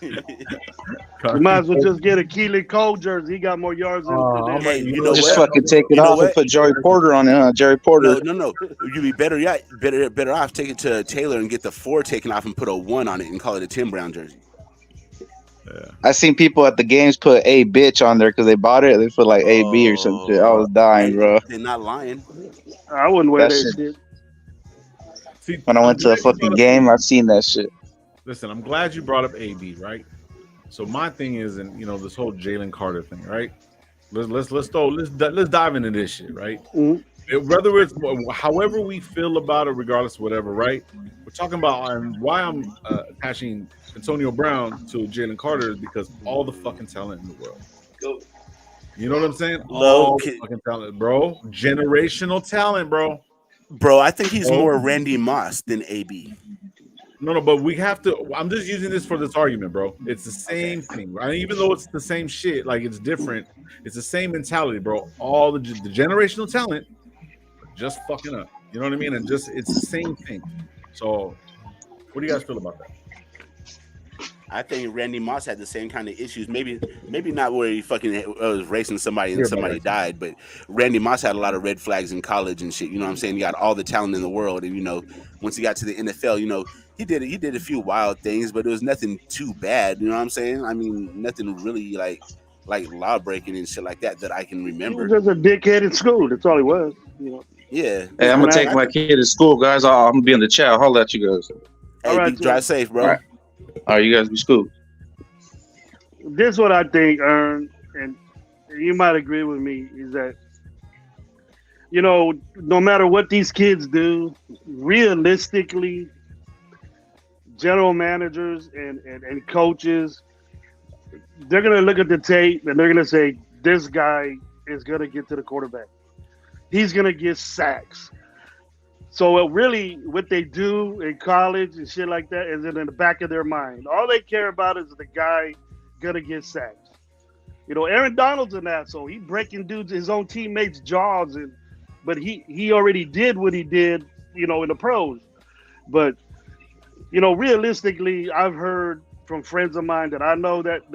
You might as well just get a Keelan Cole jersey. He got more yards than Oh, Hey, you know Just what? fucking take it You know off and what? put Joey Porter on it, huh? Jerry Porter. No. You'd be better off take it to Taylor and get the 4 taken off and put a 1 on it and call it a Tim Brown jersey. I seen people at the games put a bitch on there because they bought it. They put like AB or some shit. I was dying, bro. They're not lying. I wouldn't wear That that shit- shit. See, When I went to a I'm glad you fucking brought up- game, I've seen that shit. Listen, I'm glad you brought up AB, right? So my thing is, and you know, this whole Jalen Carter thing, right? Let's dive into this shit, right? Mhm. Whether it's however we feel about it, regardless of whatever, right? We're talking about why I'm attaching Antonio Brown to Jalen Carter is because all the fucking talent in the world. You know what I'm saying? All the fucking talent, bro. Generational talent, bro. Bro, I think he's more Randy Moss than AB. No, but we have to. I'm just using this for this argument, bro. It's the same thing, right? Even though it's the same shit, like it's different. It's the same mentality, bro. All the generational talent, just fucking up. You know what I mean? And just it's the same thing. So What do you guys feel about that? I think Randy Moss had the same kind of issues. Maybe not where he fucking was racing somebody and somebody died, but Randy Moss had a lot of red flags in college and shit. You know what I'm saying? He got all the talent in the world, and once he got to the NFL, he did a few wild things, but it was nothing too bad. You know what I'm saying? I mean, nothing really like law breaking and shit like that I can He remember. was just a dickhead in school. That's all he was. Yeah. Hey, I'm gonna take my kid to school, guys. I'm gonna be in the chat. I'll holler at you guys. Hey, all right, drive safe, bro. All right, you guys be school. This is what I think, Ern, and you might agree with me, is that no matter what these kids do, realistically, general managers and coaches, they're gonna look at the tape and they're gonna say, this guy is gonna get to the quarterback. He's gonna get sacks. So really, what they do in college and shit like that is in the back of their mind. All they care about is the guy gonna get sacks. Aaron Donald's an asshole. He breaking his own teammates' jaws, but he already did what he did, in the pros. But realistically, I've heard from friends of mine that I know that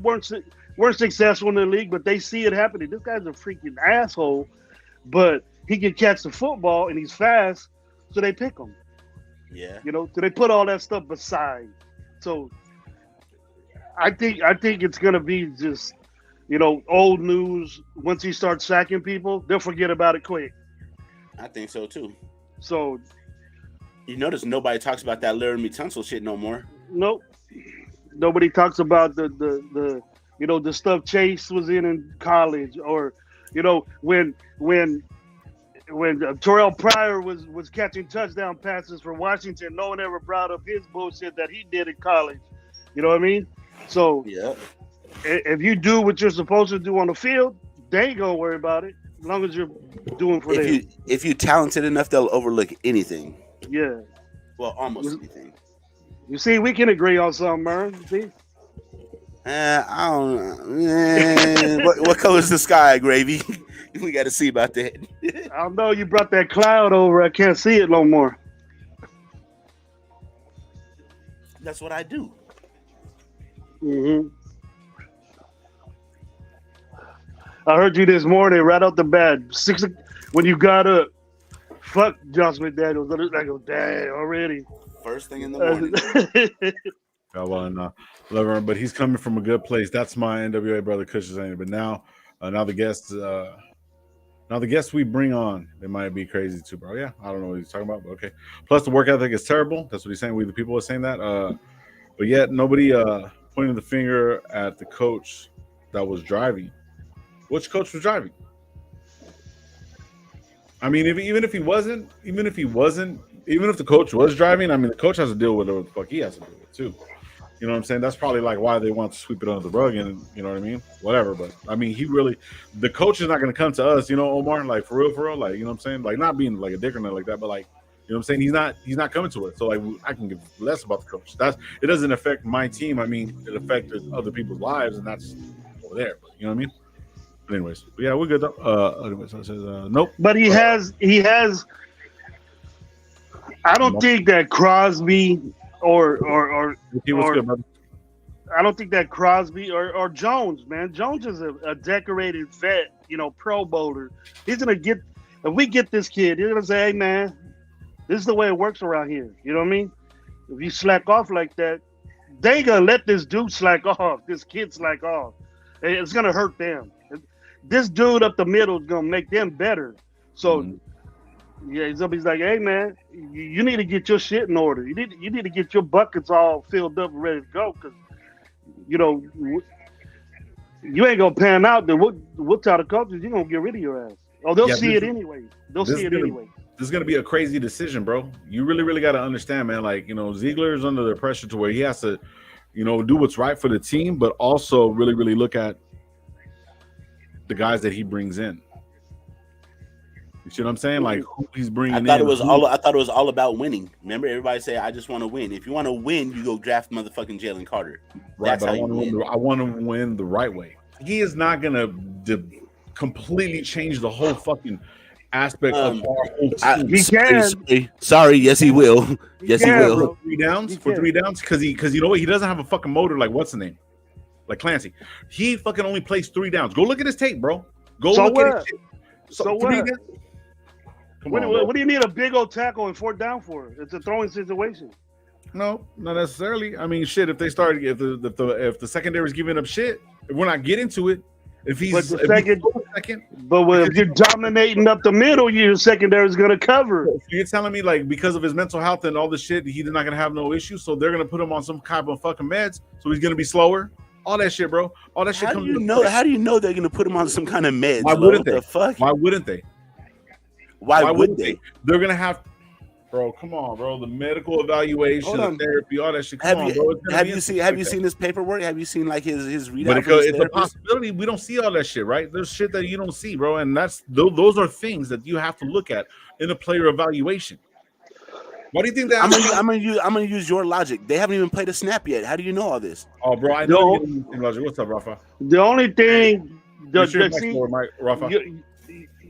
weren't successful in the league, but they see it happening. This guy's a freaking asshole, but he can catch the football and he's fast, so they pick him. Yeah. So they put all that stuff aside. So I think it's gonna be just old news. Once he starts sacking people, they'll forget about it quick. I think so too. So you notice nobody talks about that Laramie Tunsil shit no more. Nope. Nobody talks about the stuff Chase was in college, or when Terrell Pryor was catching touchdown passes for Washington, no one ever brought up his bullshit that he did in college. You know what I mean? So yeah, if you do what you're supposed to do on the field, they ain't gonna worry about it as long as you're doing for them. If you're talented enough, they'll overlook anything. Yeah. Well, almost anything. You see, we can agree on something, man. See? I don't know. What color's the sky, Gravy? We got to see about that. I don't know. You brought that cloud over. I can't see it no more. That's what I do. Mm-hmm. I heard you this morning, right off the bat, when you got up. Fuck Josh McDaniels. I go, damn, already. First thing in the morning. Oh, well, but he's coming from a good place. That's my NWA brother, Kush. But now the guests we bring on, they might be crazy too, bro. Yeah, I don't know what he's talking about, but okay. Plus, the work ethic is terrible. That's what he's saying. We the people are saying that. But yet nobody pointed the finger at the coach that was driving. Which coach was driving? I mean, even if the coach was driving, I mean, the coach has to deal with what the fuck he has to deal with too. You know what I'm saying? That's probably like why they want to sweep it under the rug, and you know what I mean? Whatever. But I mean, the coach is not going to come to us, Omar, like for real, like, you know what I'm saying? Like not being like a dick or nothing like that, but like, you know what I'm saying? He's not coming to us. So like, I can give less about the coach. It doesn't affect my team. I mean, it affected other people's lives, and that's over there. But you know what I mean? But anyways, but yeah, we're good though. Anyways, I said nope. But he has. I don't think that Crosby or I don't think that Crosby or Jones, man. Jones is a decorated vet, Pro Bowler. He's gonna get, if we get this kid, he's gonna say, hey man, this is the way it works around here. You know what I mean? If you slack off like that, they ain't gonna let this dude slack off, this kid slack off. It's gonna hurt them. This dude up the middle is gonna make them better. So yeah, somebody's like, hey man, you need to get your shit in order. You need to get your buckets all filled up and ready to go, because you ain't gonna pan out. Then we'll tell the coaches you're gonna get rid of your ass. Oh, they'll see it anyway. This is gonna be a crazy decision, bro. You really got to understand, man. Like, Ziegler is under the pressure to where he has to, do what's right for the team, but also really look at the guys that he brings in. You see what I'm saying? Like, who he's bringing in. I thought it was all about winning. Remember, everybody say, I just want to win. If you want to win, you go draft motherfucking Jalen Carter. Right, but I want to win the right way. He is not gonna completely change the whole fucking aspect of our whole team. He can. Sorry, yes, he will. Yes, he can, will. bro. Three downs He for can. 3 downs because you know what, he doesn't have a fucking motor like what's the name, like Clancy. He fucking only plays 3 downs. Go look at his tape, bro. Go So look what? at his shit. So three what? downs? Come on, What bro. do you need a big old tackle and 4th down for? It's a throwing situation. No, not necessarily. I mean, shit. If they start, if the secondary is giving up shit, if we're not getting to it, if But he's the if second, he's second, but if you're dominating up the middle, your secondary is going to cover. so you're telling me like because of his mental health and all this shit, he's not gonna have no issues. So they're gonna put him on some kind of fucking meds, so he's gonna be slower. All that shit, bro. All that shit How do comes. you into know? play. How do you know they're gonna put him on some kind of meds? Why Lo? wouldn't What they? the fuck? Why wouldn't they? Why would they? They're gonna have, bro. Come on, bro. The medical evaluation, Hold the on. therapy, all that shit. Come Have on, you bro. It's gonna have be you seen interesting have you like seen his paperwork? Have you seen like his that. readout? But from his it's a therapist? possibility. We don't see all that shit, right? There's shit that you don't see, bro, and that's those are things that you have to look at in a player evaluation. Why do you think that? I'm gonna use your logic. They haven't even played a snap yet. How do you know all this? Oh, bro, I The, know o- you're getting the same logic. What's up, Rafa? the only thing, Make sure your the, mic's see, lower, Mike, Rafa.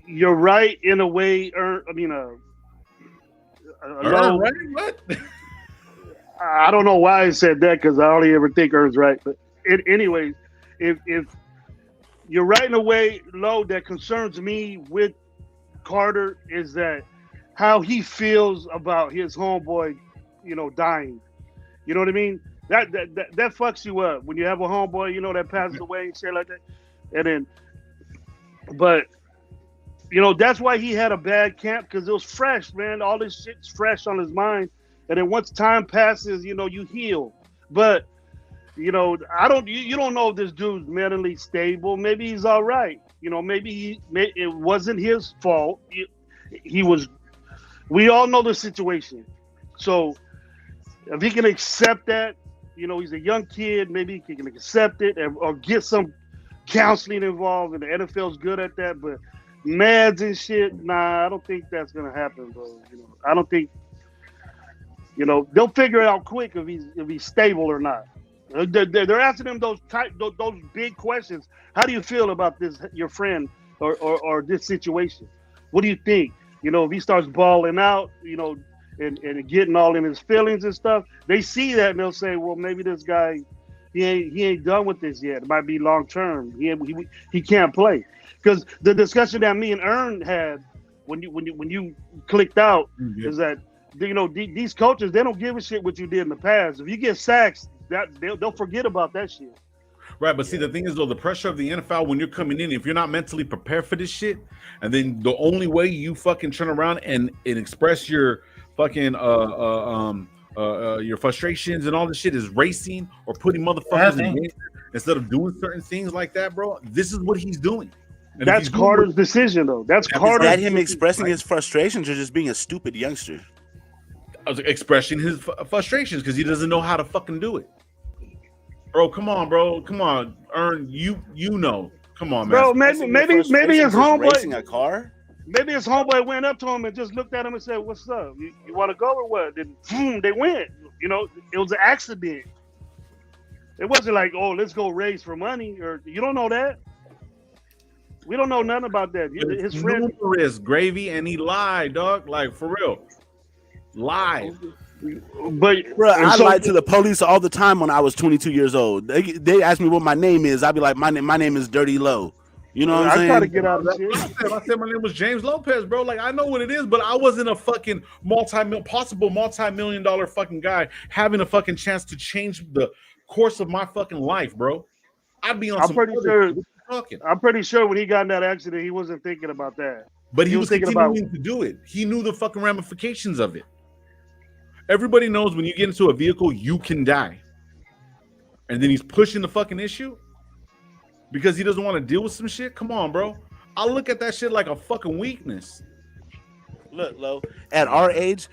you're right in a way. I mean, low. Right? What? I don't know why I said that because I only ever think Ern's right. But anyways, if you're right in a way, low, that concerns me with Carter is that how he feels about his homeboy, dying. You know what I mean? That fucks you up when you have a homeboy, that passes away and shit like that. And then, but that's why he had a bad camp because it was fresh, man. All this shit's fresh on his mind. And then once time passes, you heal. But I don't. You don't know if this dude's mentally stable. Maybe he's all right. Maybe it wasn't his fault. He was. We all know the situation. So if he can accept that, he's a young kid. Maybe he can accept it or get some counseling involved. And the NFL's good at that. But meds and shit, nah, I don't think that's gonna happen, bro. I don't think. They'll figure it out quick if he's stable or not. They're asking him those big questions. How do you feel about this, your friend, or this situation? What do you think? If he starts balling out, and getting all in his feelings and stuff, they see that and they'll say, well, maybe this guy, he ain't done with this yet. It might be long term. He can't play because the discussion that me and Ern had when you clicked out is that. These coaches, they don't give a shit what you did in the past. If you get sacks, they'll forget about that shit. Right, but see, the thing is, though, the pressure of the NFL when you're coming in, if you're not mentally prepared for this shit, and then the only way you fucking turn around and express your fucking your frustrations and all this shit is racing or putting motherfuckers in danger instead of doing certain things like that, bro. This is what he's doing. And that's Carter's decision, though. That's Carter's. Is that him expressing his frustrations or just being a stupid youngster? Expressing his frustrations because he doesn't know how to fucking do it. Bro, come on, bro. Come on. Ern, you know. Come on, man. Bro, maybe his homeboy racing a car. Maybe his homeboy went up to him and just looked at him and said, "What's up? You want to go or what?" Then boom, they went. It was an accident. It wasn't like, "Oh, let's go race for money," or you don't know that. We don't know nothing about that. His friend numerous gravy, and he lied, dog. Like for real, lied. But bro, I lied to the police all the time when I was 22 years old. They asked me what my name is. I'd be like, my name is Dirty Low. You know what I'm saying? I try to get out of shit. I said my name was James Lopez, bro. Like I know what it is, but I wasn't a fucking multi-million-dollar fucking guy having a fucking chance to change the course of my fucking life, bro. I'd be on. I'm pretty sure when he got in that accident, he wasn't thinking about that. But he was continuing to do it. He knew the fucking ramifications of it. Everybody knows when you get into a vehicle, you can die. And then he's pushing the fucking issue because he doesn't want to deal with some shit. Come on, bro. I look at that shit like a fucking weakness. Look, Lo, at our age,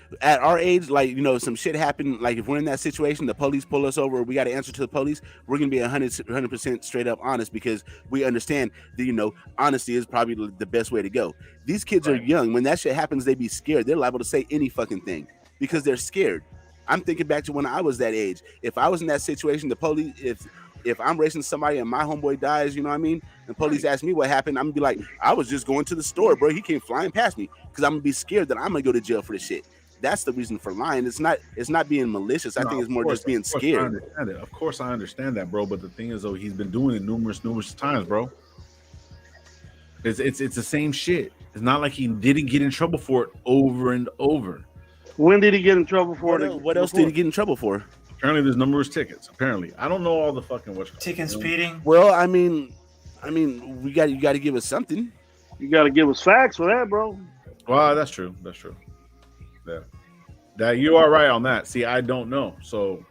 like, some shit happened. Like, if we're in that situation, the police pull us over, we got to answer to the police, we're going to be 100% straight up honest because we understand that, honesty is probably the best way to go. These kids are young. When that shit happens, they be scared. They're liable to say any fucking thing because they're scared. I'm thinking back to when I was that age. If I was in that situation, the police, if if I'm racing somebody and my homeboy dies, you know what I mean? And police ask me what happened, I'm gonna be like, I was just going to the store, bro. He came flying past me because I'm gonna be scared that I'm gonna go to jail for this shit. That's the reason for lying. It's not being malicious. I think it's more just being scared. I understand it. Of course, I understand that, bro. But the thing is, though, he's been doing it numerous times, bro. It's the same shit. It's not like he didn't get in trouble for it over and over. When did he get in trouble for it? What else did he get in trouble for? Apparently, there's numerous tickets. Apparently, I don't know all the fucking what's ticket speeding. Well, I mean, you got to give us something. You got to give us facts for that, bro. Well, that's true. That's true. Yeah, that you are right on that. See, I don't know, so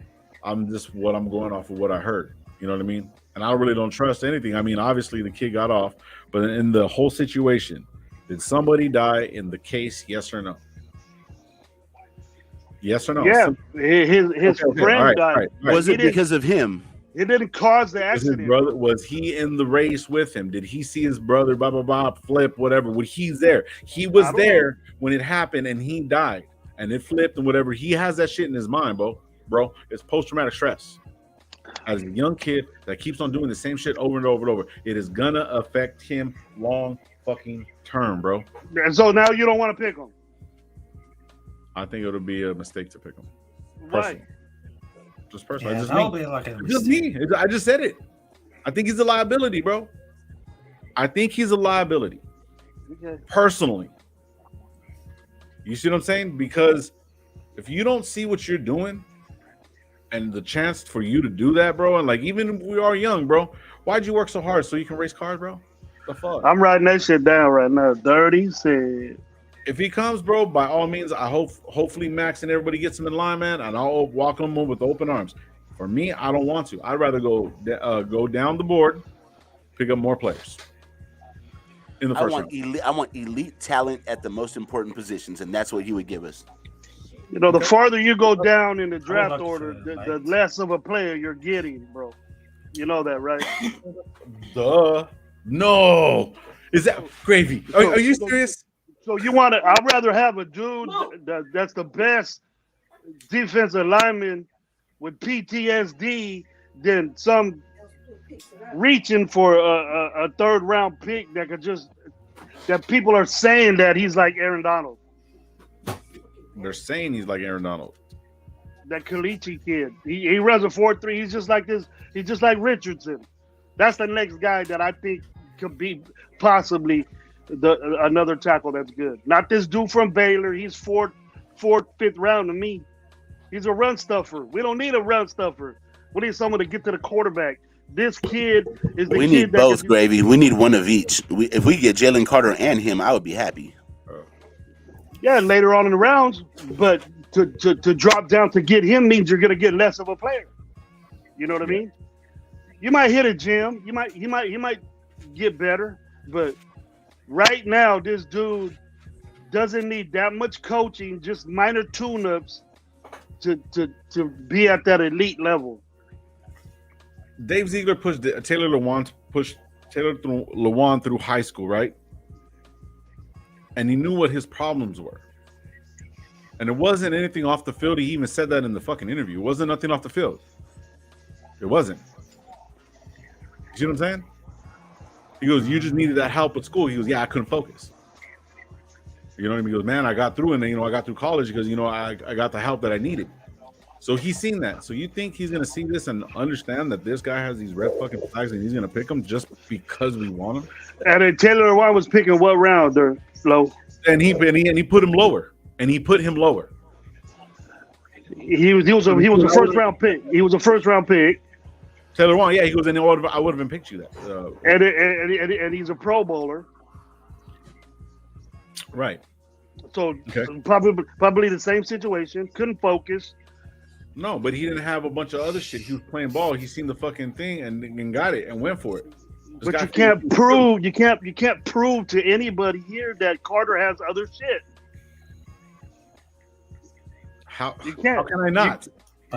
I'm going off of what I heard. You know what I mean? And I really don't trust anything. I mean, obviously the kid got off, but in the whole situation, did somebody die in the case? Yes or no? Yes or no? Yeah, his friend died. Right. Was it because of him? It didn't cause the accident. His brother, was he in the race with him? Did he see his brother, blah, blah, blah, flip, whatever? Was he's there? He was there when it happened and he died and it flipped and whatever. He has that shit in his mind, bro. It's post-traumatic stress. As a young kid that keeps on doing the same shit over and over and over, it is gonna affect him long fucking term, bro. And so now you don't want to pick him. I think it would be a mistake to pick him. Right. Just personally. Yeah, just that'll me. be like a Just me. I just said it. I think he's a liability, bro. I think he's a liability. Okay. Personally. You see what I'm saying? Because if you don't see what you're doing and the chance for you to do that, bro, and like even if we are young, bro, why'd you work so hard so you can race cars, bro? The fuck? I'm writing that shit down right now. Dirty said. If he comes, bro, by all means, I hopefully Max and everybody gets him in line, man, and I'll walk him with open arms. For me, I don't want to. I'd rather go down the board, pick up more players in the first round. I want elite talent at the most important positions, and that's what he would give us. You know, the farther you go down in the draft order, the less of a player you're getting, bro. You know that, right? Duh. No. Is that gravy? Are you serious? So you want to? I'd rather have a dude that's the best defensive lineman with PTSD than some reaching for a third round pick that people are saying that he's like Aaron Donald. They're saying he's like Aaron Donald. That Kalichi kid. He runs a 4.3. He's just like this. He's just like Richardson. That's the next guy that I think could be possibly another tackle that's good. Not this dude from Baylor. He's fourth, fifth round to me. He's a run stuffer. We don't need a run stuffer. We need someone to get to the quarterback. This kid is the we kid need that both, Gravy. We need one of each. If we get Jalen Carter and him, I would be happy. Yeah, later on in the rounds, but to drop down to get him means you're going to get less of a player. You know what I mean? You might hit a gym. He might get better, but right now this dude doesn't need that much coaching, just minor tune-ups to be at that elite level. Dave Ziegler pushed Taylor Lewan through high school, right? And he knew what his problems were. And it wasn't anything off the field. He even said that in the fucking interview. It wasn't nothing off the field. It wasn't. You see what I'm saying? He goes, you just needed that help at school. He goes, yeah, I couldn't focus. You know what I mean? He goes, man, I got through, and I got through college because, I got the help that I needed. So he's seen that. So you think he's going to see this and understand that this guy has these red fucking flags and he's going to pick him just because we want him? And then Taylor Lewan was picking what round there, Flo? And he put him lower. And he put him lower. He was a first round pick. He was a first round pick. Taylor Lewan, yeah, he goes, and I would have been picked you that. And he's a Pro Bowler. Right. So probably the same situation. Couldn't focus. No, but he didn't have a bunch of other shit. He was playing ball. He seen the fucking thing and got it and went for it. But you can't prove to anybody here that Carter has other shit. How can I not?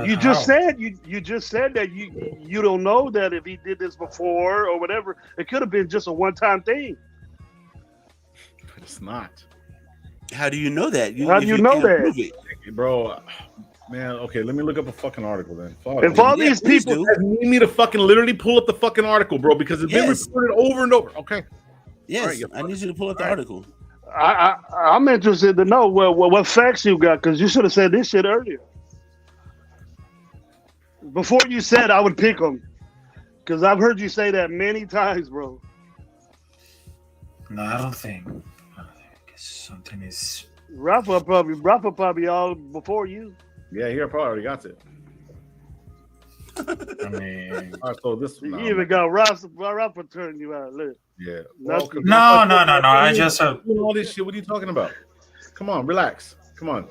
You just said that you don't know that if he did this before or whatever. It could have been just a one-time thing. But it's not. How do you know that? How do you know that? Bro, Man, okay, let me look up a fucking article then. Fuck. If all Yeah, these please people, do. You need me to fucking literally pull up the fucking article, bro, because it's been Yes. reported over and over. Okay. Yes, Alright, yeah, I need you to pull up the All right. article. I'm interested to know what facts you got because you should have said this shit earlier. Before you said I would pick them, because I've heard you say that many times, bro. No, I don't think. Something is. Rafa probably all before you. Yeah, here probably already got it. I mean, All right, so this You even got Rafa turning you out. Look. yeah. That's- Well, no. I just all this shit. What are you talking about? Come on, relax. Come on.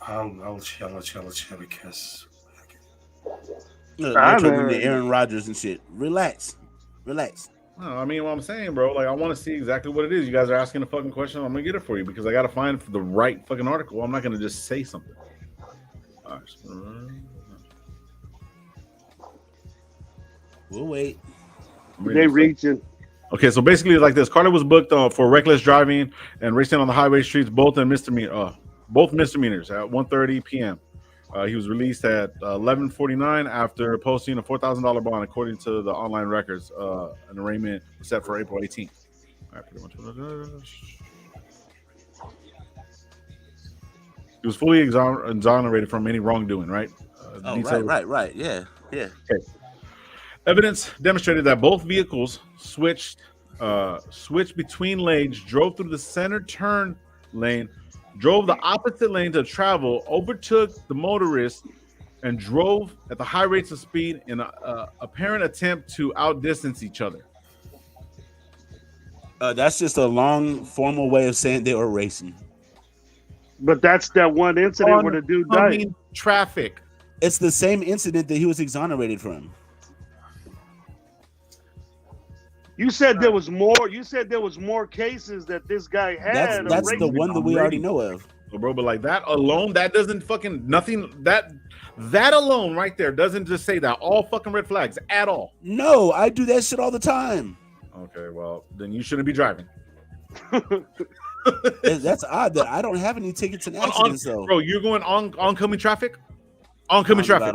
I'll chill because Look, I Metro know. and the Aaron Rodgers and shit. Relax. No, I mean what I'm saying, bro. Like I want to see exactly what it is. You guys are asking a fucking question. I'm gonna get it for you because I gotta find the right fucking article. I'm not gonna just say something. All right. We'll wait. They reaching. Okay, so basically it's like this. Carter was booked for reckless driving and racing on the highway streets, both misdemeanors at 1:30 p.m. He was released at 11:49 after posting a $4,000 bond, according to the online records. An arraignment was set for April 18th. All right, pretty much. He was fully exonerated from any wrongdoing, right? Right. Yeah. Evidence demonstrated that both vehicles switched between lanes, drove through the center turn lane, drove the opposite lane to travel, overtook the motorist, and drove at the high rates of speed in an apparent attempt to outdistance each other. That's just a long, formal way of saying they were racing. But that's that one incident where the dude died. Oncoming traffic. It's the same incident that he was exonerated from. You said there was more. You said there was more cases that this guy had. of That's the raping. one that we already know of. So, bro, but like that alone, that doesn't fucking nothing. That alone right there doesn't just say that all fucking red flags at all. No, I do that shit all the time. Okay, well then you shouldn't be driving. That's odd that I don't have any tickets and accidents though. Bro, you're going oncoming traffic. Oncoming traffic.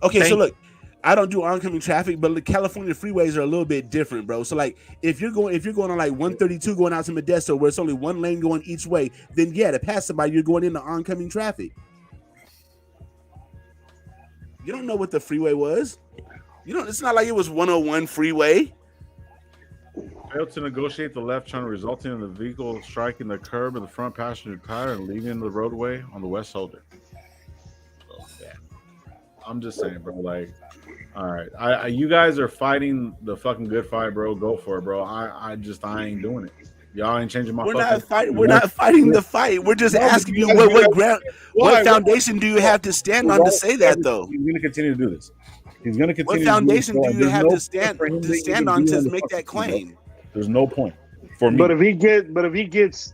Okay, Thank so look, I don't do oncoming traffic, but the California freeways are a little bit different, bro. So like, if you're going on like 132 going out to Modesto, where it's only one lane going each way, then yeah, to pass somebody, you're going into oncoming traffic. You don't know what the freeway was. It's not like it was 101 freeway. Failed to negotiate the left turn, resulting in the vehicle striking the curb of the front passenger tire and leaving the roadway on the west shoulder. So, yeah. I'm just saying, bro. Like, all right, you guys are fighting the fucking good fight, bro. Go for it, bro. I ain't doing it. Y'all ain't changing my. We're not fighting the fight. We're just asking you what foundation do you have to stand on to say that though? He's gonna continue to do this. He's gonna continue. What foundation do you have to stand on to make that fucking claim? There's no point for me. But if he gets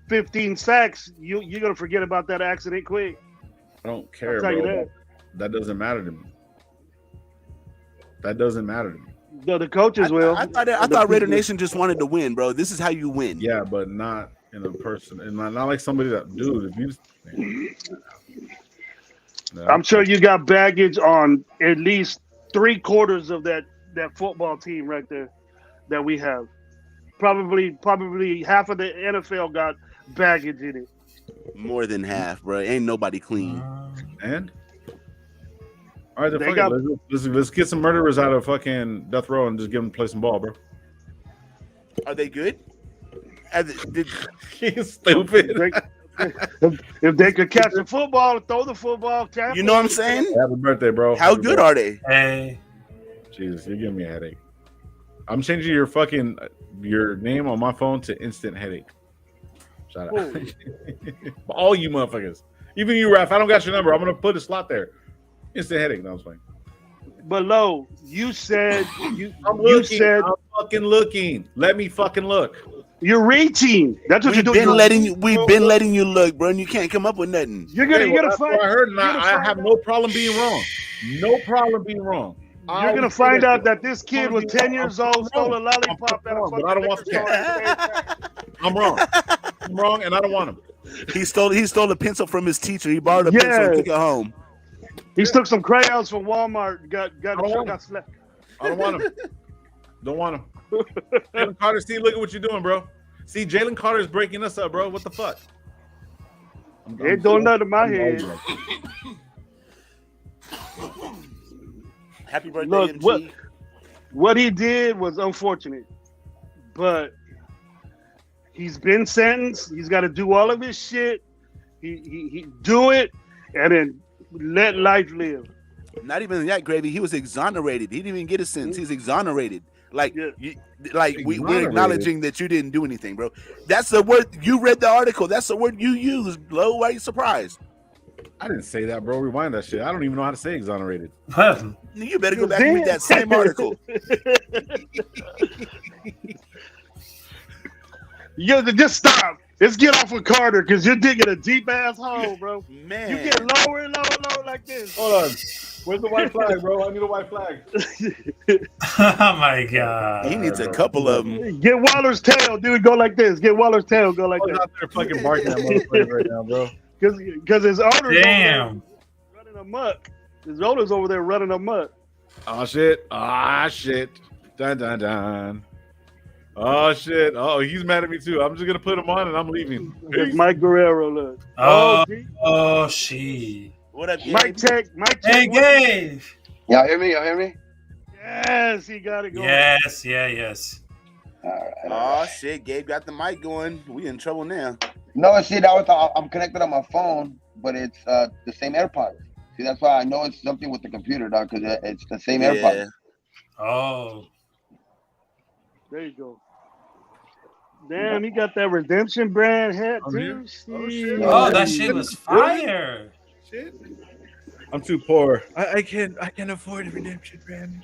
15 sacks, you're gonna forget about that accident quick. I don't care, I'll tell bro. you That doesn't matter to me. That doesn't matter to me. The coaches will. I thought Raider Nation just wanted to win, bro. This is how you win. Yeah, but not in a person, and not like somebody that, dude. If you, I'm sure you got baggage on at least 3/4 of that football team right there that we have. Probably half of the NFL got baggage in it. More than half, bro. Ain't nobody clean. And all right, then They fuck got- it. Let's get some murderers out of fucking death row and just give them play some ball, bro. Are they good? He's stupid. If they could catch the football, throw the football, catch You know what I'm saying? Happy birthday, bro. How good are they? hey, Jesus, you're giving me a headache. I'm changing your name on my phone to instant headache. Shout out. All you motherfuckers. Even you, Raph. I don't got your number. I'm gonna put a slot there. Instant headache. No, I'm fine. But Lo, you said I'm fucking looking. Let me fucking look. you're reaching. That's what We've you're been doing. letting you look, bro, and you can't come up with nothing. You're gonna That's find. what I heard, and you're gonna I find have out- no problem being wrong. No problem being wrong. You're gonna find out that this kid was 10 years old, stole a lollipop at a But I don't want the fucking liquor store. I'm wrong. I'm wrong, and I don't want him. He stole a pencil from his teacher. He borrowed a pencil and Yeah, took it home. he took some crayons from Walmart. Got slapped. I don't want him. Don't want him. Jalen Carter, see, look at what you're doing, bro. See, Jalen Carter is breaking us up, bro. What the fuck? Ain't doing nothing in my head. Happy birthday, Look, MG. what he did was unfortunate, but he's been sentenced. He's got to do all of his shit. He do it, and then let life live. Not even that, Gravy. He was exonerated. He didn't even get a sentence. He's exonerated. Like, Yeah. we're Exonerated. acknowledging that you didn't do anything, bro. That's the word. You read the article. That's the word you used, Lo. Why are you surprised? I didn't say that, bro. Rewind that shit. I don't even know how to say exonerated. You better go back and read that same article. Just stop. Let's get off with Carter because you're digging a deep ass hole, bro. Man. You get lower and lower like this. Hold on. Where's the white flag, bro? I need a white flag. Oh my god. He needs a couple of them. Get Waller's tail, dude. Go like this. Get Waller's tail. Go like I was that. out there fucking barking at motherfuckers right now, bro. Because his owner's Damn. running amok. His owner's over there running amok. Oh shit. Ah shit. Dun dun dun. Oh shit. Oh, he's mad at me too. I'm just gonna put him on and I'm leaving. Here's Mike Guerrero. Look. Oh, G. oh, she. What up, Gabe? Mike Tech. Hey, Gabe. Y'all hear me? Y'all hear me? Yes, he got it going. Yes, yes. All right. Oh shit, Gabe got the mic going. We in trouble now. No, see, I'm connected on my phone, but it's the same AirPods. See, that's why I know it's something with the computer, dog, because it's the same AirPods. Oh. There you go. Damn, he got that redemption brand hat I'm too. here. Oh, shit. Oh, that shit was fire. Shit. I'm too poor. I can't afford a redemption brand.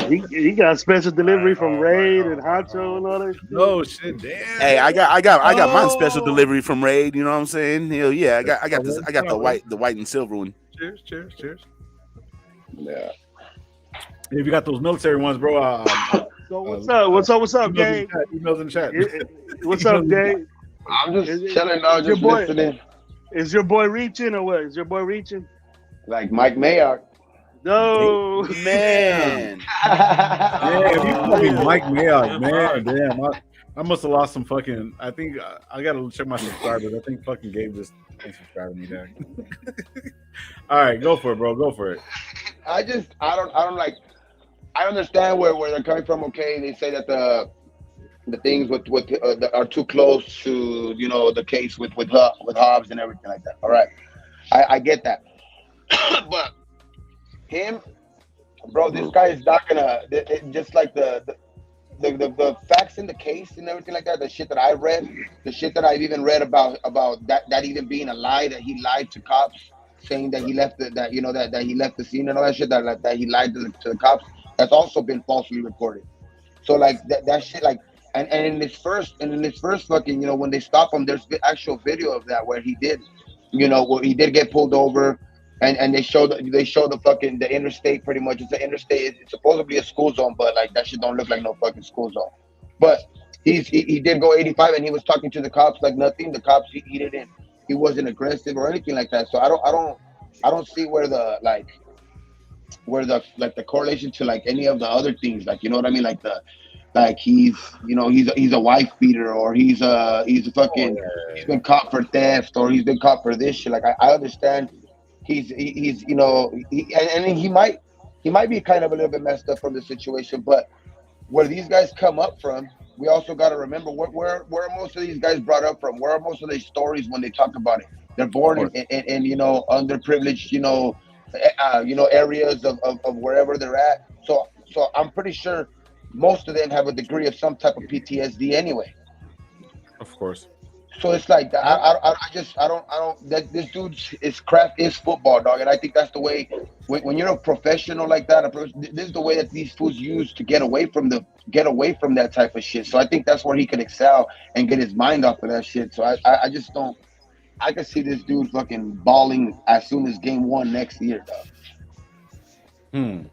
He got special delivery from Raid and Honcho and all that. Shit. Oh shit, damn. Hey, I got mine special delivery from Raid. You know what I'm saying? Hell yeah, I got the white and silver one. Cheers, cheers, cheers. Yeah. If you got those military ones, bro. So what's up, Gabe? Emails in chat. What's up, Gabe? I'm just chilling, dog, just listening. Is your boy reaching or what? Is your boy reaching? Like Mike Mayock. No, Man. Damn, you called me Mike Mayock, man. Damn, I must have lost some fucking. I think I gotta check my subscribers. I think fucking Gabe just unsubscribed me there. All right, go for it, bro. Go for it. I don't like. I understand where they're coming from. Okay, they say that the things are too close to the case with Hobbs and everything like that. All right, I get that, but him, bro, this guy is not gonna just like the facts in the case and everything like that. The shit that I read, the shit that I've even read about that even being a lie, that he lied to cops, saying that he left that he left the scene and all that shit, that he lied to the cops. That's also been falsely reported. So like that shit, like, and in this first fucking, when they stop him, there's actual video of that where he did get pulled over, and they show the fucking the interstate. Pretty much, it's an interstate. It's supposedly a school zone, but like that shit don't look like no fucking school zone. But he did go 85, and he was talking to the cops like nothing. The cops he wasn't aggressive or anything like that. So I don't see where the correlation to like any of the other things, like, you know what I mean, like he's a wife beater, or he's a fucking he's been caught for theft, or he's been caught for this shit. Like I understand he's he might be kind of a little bit messed up from the situation, but where these guys come up from, we also got to remember where are most of these guys brought up from? Where are most of their stories when they talk about it? They're born in underprivileged areas of wherever they're at. So I'm pretty sure most of them have a degree of some type of PTSD anyway. Of course. So it's like this dude's craft is football, dog, and I think that's the way. When you're a professional like that, this is the way that these fools use to get away from that type of shit. So I think that's where he could excel and get his mind off of that shit. So I just don't. I can see this dude fucking balling as soon as game 1 next year, dog.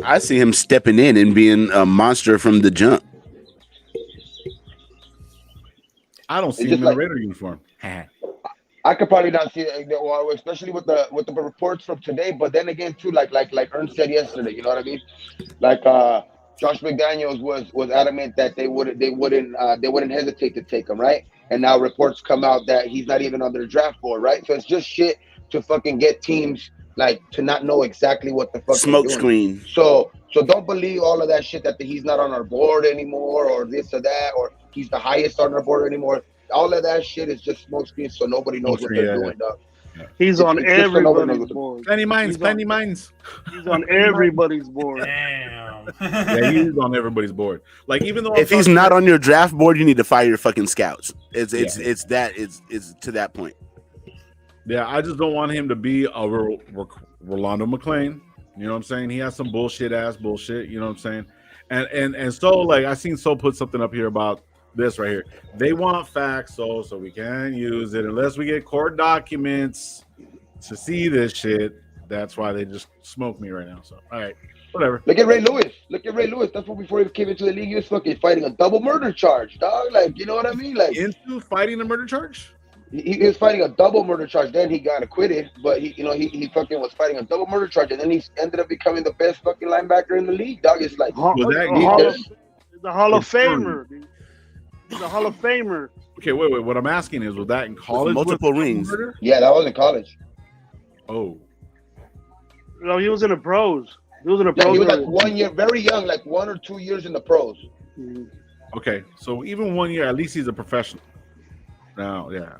I see him stepping in and being a monster from the jump. I don't see It's him just in a like Raider uniform. I could probably not see it, well, especially with the reports from today. But then again, too, like Ernst said yesterday, you know what I mean? Like Josh McDaniels was adamant that they wouldn't hesitate to take him, right? And now reports come out that he's not even on their draft board, right? So it's just shit to fucking get teams like to not know exactly what the fuck they're Smoke doing. screen. So don't believe all of that shit that he's not on our board anymore or this or that or he's the highest on our board anymore. All of that shit is just smoke screen, so nobody knows what they're Yeah, doing, dog. yeah. He's on It's just so nobody knows everybody's what they're board. Plenty minds, He's plenty on, minds. he's on everybody's board. Damn. Yeah, he is on everybody's board. Like even though If he's not on your draft board, you need to fire your fucking scouts. It's to that point. Yeah, I just don't want him to be a Rolando McClain. You know what I'm saying? He has some bullshit. You know what I'm saying? And so like I seen So put something up here about this right here. They want facts, so we can use it unless we get court documents to see this shit. That's why they just smoke me right now. So all right, whatever. Look at Ray Lewis. That's what before he came into the league, he was fucking fighting a double murder charge, dog. Like, you know what I mean? Like Into fighting a murder charge? he was fighting a double murder charge. Then he got acquitted, but he fucking was fighting a double murder charge, and then he ended up becoming the best fucking linebacker in the league, dog. It's like The Hall of Famer, dude. He's a Hall of Famer. Okay, wait. What I'm asking is, was that in college? Multiple rings. Murder? yeah, that was in college. Oh, No, he was in the pros. He was in the Yeah, pros. he was like 1 year, very young, like 1 or 2 years in the pros. okay. So even 1 year, at least he's a professional. Now, yeah.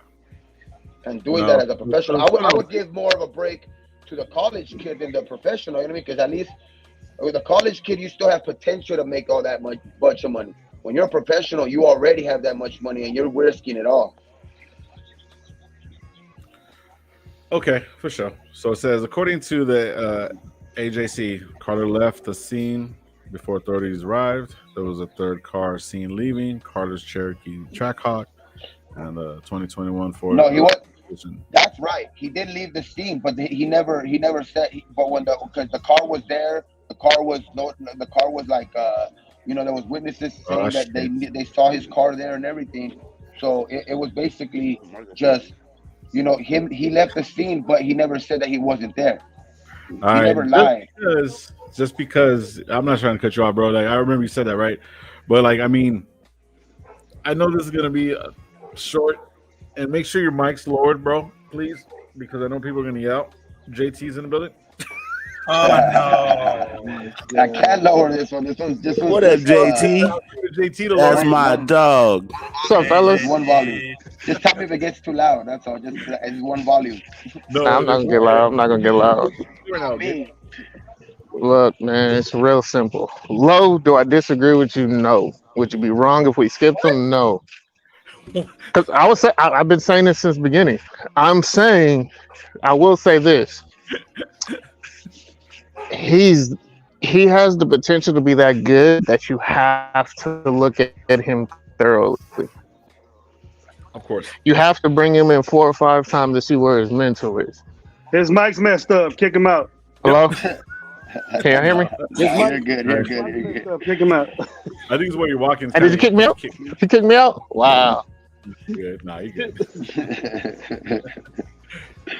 And doing that as a professional, I would give more of a break to the college kid than the professional. You know what I mean? Because at least with a college kid, you still have potential to make all that bunch of money. When you're a professional, you already have that much money, and you're risking it all. Okay, for sure. So it says, according to the AJC, Carter left the scene before authorities arrived. There was a third car seen leaving, Carter's Cherokee Trackhawk, and the 2021 Ford. No, he was. That's right. He did leave the scene, but he never said. But because the car was there, the car was like there was witnesses saying that they saw his car there and everything. So it was basically just him. He left the scene, but he never said that he wasn't there. He never lied. Just because I'm not trying to cut you off, bro. Like I remember you said that, right? But like I mean, I know this is gonna be short. And make sure your mic's lowered, bro, please, because I know people are gonna yell. JT's in the building. Oh no! I can't lower this one. This one's What up, JT? JT, That's my dog. What's up, fellas? One volume. Just tell me if it gets too loud. That's all. Just it's one volume. No, Nah, I'm not gonna get loud. I'm not gonna get loud. Me. Look, man, it's real simple. Low, do I disagree with you? No. Would you be wrong if we skipped them? No. Because I've been saying this since the beginning. I will say this. He has the potential to be that good that you have to look at him thoroughly. of course. You have to bring him in 4 or 5 times to see where his mental is. His mic's messed up. Kick him out. Hello? Can you hear me? Yeah, you're good. You're good. You're good. Kick him out. I think it's where you're walking. Hey, did you kick me out? You kicked me out? Wow. You're good. Nah, you good.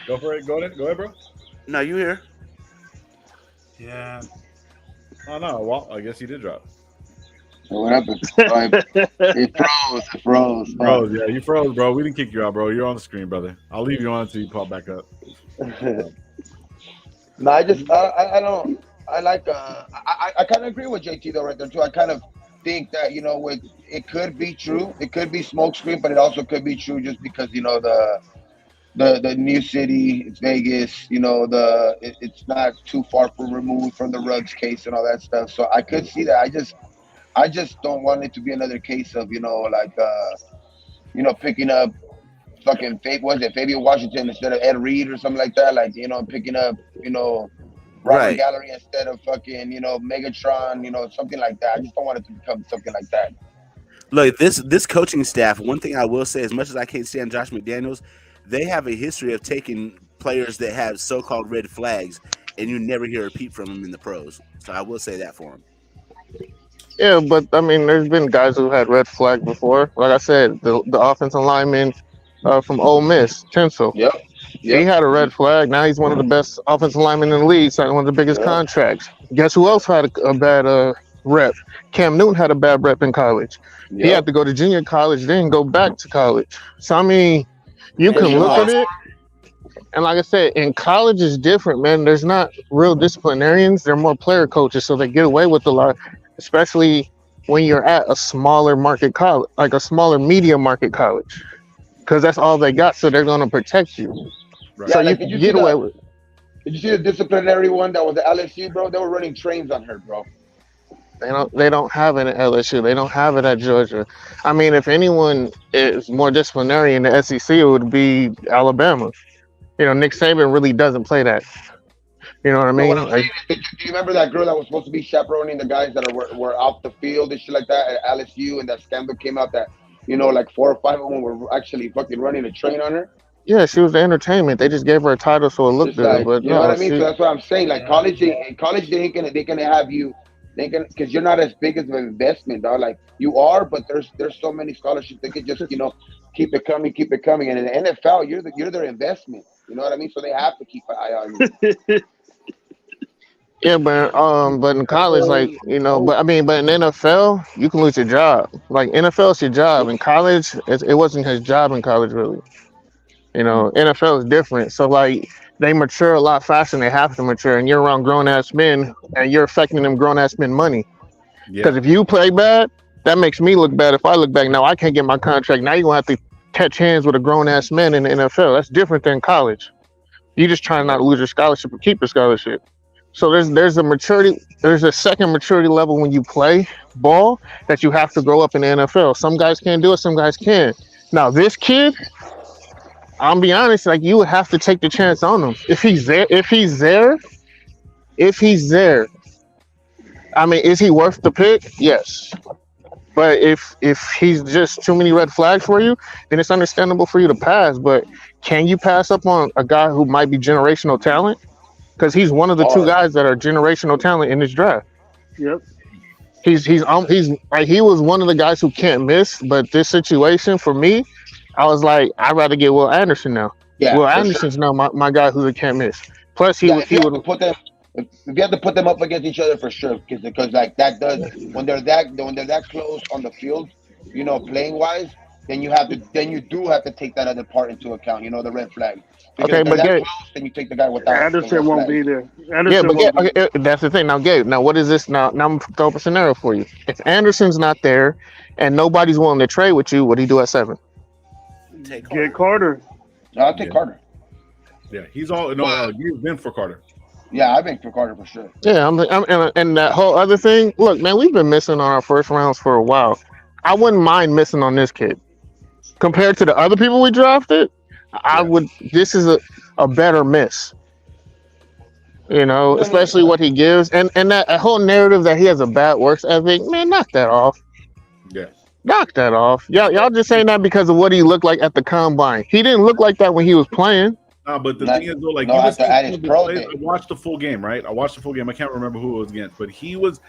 Go for it. Go ahead, bro. No, you here? Yeah. Oh no. Well, I guess you did drop. So what happened? It froze. Bro, yeah, you froze, bro. We didn't kick you out, bro. You're on the screen, brother. I'll leave you on until you pop back up. No, I don't. I like. I kind of agree with JT though, right there too. I kind of think that it could be true. It could be smokescreen, but it also could be true just because the new city, it's Vegas. It's not too far removed from the Ruggs case and all that stuff. So I could see that. I just don't want it to be another case of picking up fucking Fabian Washington instead of Ed Reed or something like that. Like picking up Robert Right. Gallery instead of fucking Megatron. Something like that. I just don't want it to become something like that. Look, this coaching staff, one thing I will say, as much as I can't stand Josh McDaniels, they have a history of taking players that have so-called red flags, and you never hear a peep from them in the pros. So I will say that for them. Yeah, but I mean, there's been guys who had red flag before. Like I said, the offensive lineman from Ole Miss, Tinsel, Yep. he Yep. had a red flag. Now he's one of the best offensive linemen in the league, signed one of the biggest Yep. contracts. Guess who else had a bad rep? Cam Newton had a bad rep in college. He Yep. had to go to junior college, then go back to college. So I mean, you For can look sure. at it, and like I said, in college is different, man. There's not real disciplinarians. They're more player coaches, so they get away with a lot, especially when you're at a smaller market college, like a smaller media market college, because that's all they got. So they're going to protect you. Right. So Yeah, you like can get away with. did you see the disciplinary one that was the LSU, bro? They were running trains on her, bro. They don't have it at LSU. They don't have it at Georgia. I mean, if anyone is more disciplinary in the SEC, it would be Alabama. Nick Saban really doesn't play that. You know what I No, what mean? I'm Like, saying is, do you remember that girl that was supposed to be chaperoning the guys that were off the field and shit like that at LSU, and that scandal came out that like 4 or 5 of them were actually fucking running a train on her? yeah, she was the entertainment. They just gave her a title so it looked Just good, like, but you know what no, I mean? So she. that's what I'm saying. Like Yeah. college, in college they ain't gonna have you. They can because you're not as big as an investment, dog. Like you are, but there's so many scholarships. They could just keep it coming, keep it coming. And in the NFL, you're their investment. You know what I mean? So they have to keep an eye on you. Yeah, but in college, like but I mean, but in NFL, you can lose your job. Like NFL is your job. In college, it wasn't his job in college really. NFL is different. So like they mature a lot faster than they have to mature, and you're around grown ass men, and you're affecting them grown ass men money. Yeah. Because if you play bad, that makes me look bad. If I look back now, I can't get my contract. Now you're gonna have to catch hands with a grown ass man in the NFL. That's different than college. You just trying not to lose your scholarship or keep your scholarship. So there's a second maturity level when you play ball that you have to grow up in the NFL. Some guys can't do it, some guys can. Now this kid, I'll be honest, like you would have to take the chance on him. If he's there. I mean, is he worth the pick? Yes. But if he's just too many red flags for you, then it's understandable for you to pass. But can you pass up on a guy who might be generational talent? Because he's one of the two Hard. guys that are generational talent in this draft. Yep. He's like he was one of the guys who can't miss. But this situation for me, I was like, I'd rather get Will Anderson now. Yeah, Will for sure. Anderson's now my guy who they can't miss. Plus he Yeah, would if you he have to would put them, if you have to put them up against each other for sure, because like that does when they're that close on the field, playing wise, then you do have to take that other part into account. The red flag, because okay, if they're but that Gabe, close, then you take the guy without the Anderson red won't flag. be there. yeah, Anderson but won't Gabe, be okay, that's the thing. Now, Gabe, now what is this? Now I'm throwing up a scenario for you. If Anderson's not there and nobody's willing to trade with you, what do you do at 7? Take there. Get Carter. Carter. No, I'll take Yeah. Carter. Yeah. He's all no. He's been for Carter. Yeah, I think for Carter for sure. Yeah, and that whole other thing. Look, man, we've been missing on our first rounds for a while. I wouldn't mind missing on this kid compared to the other people we drafted. I Yeah. would. This is a better miss. I mean, Especially what he gives, and that whole narrative that he has a bad works ethic. Man, knock that off. Yeah. Knock that off. Y'all just saying that because of what he looked like at the combine. He didn't look like that when he was playing. Nah, but the not, thing is though, like no, you after listen to at some his of the pro plays. day. I watched the full game, right? I watched the full game. I can't remember who it was against, but he was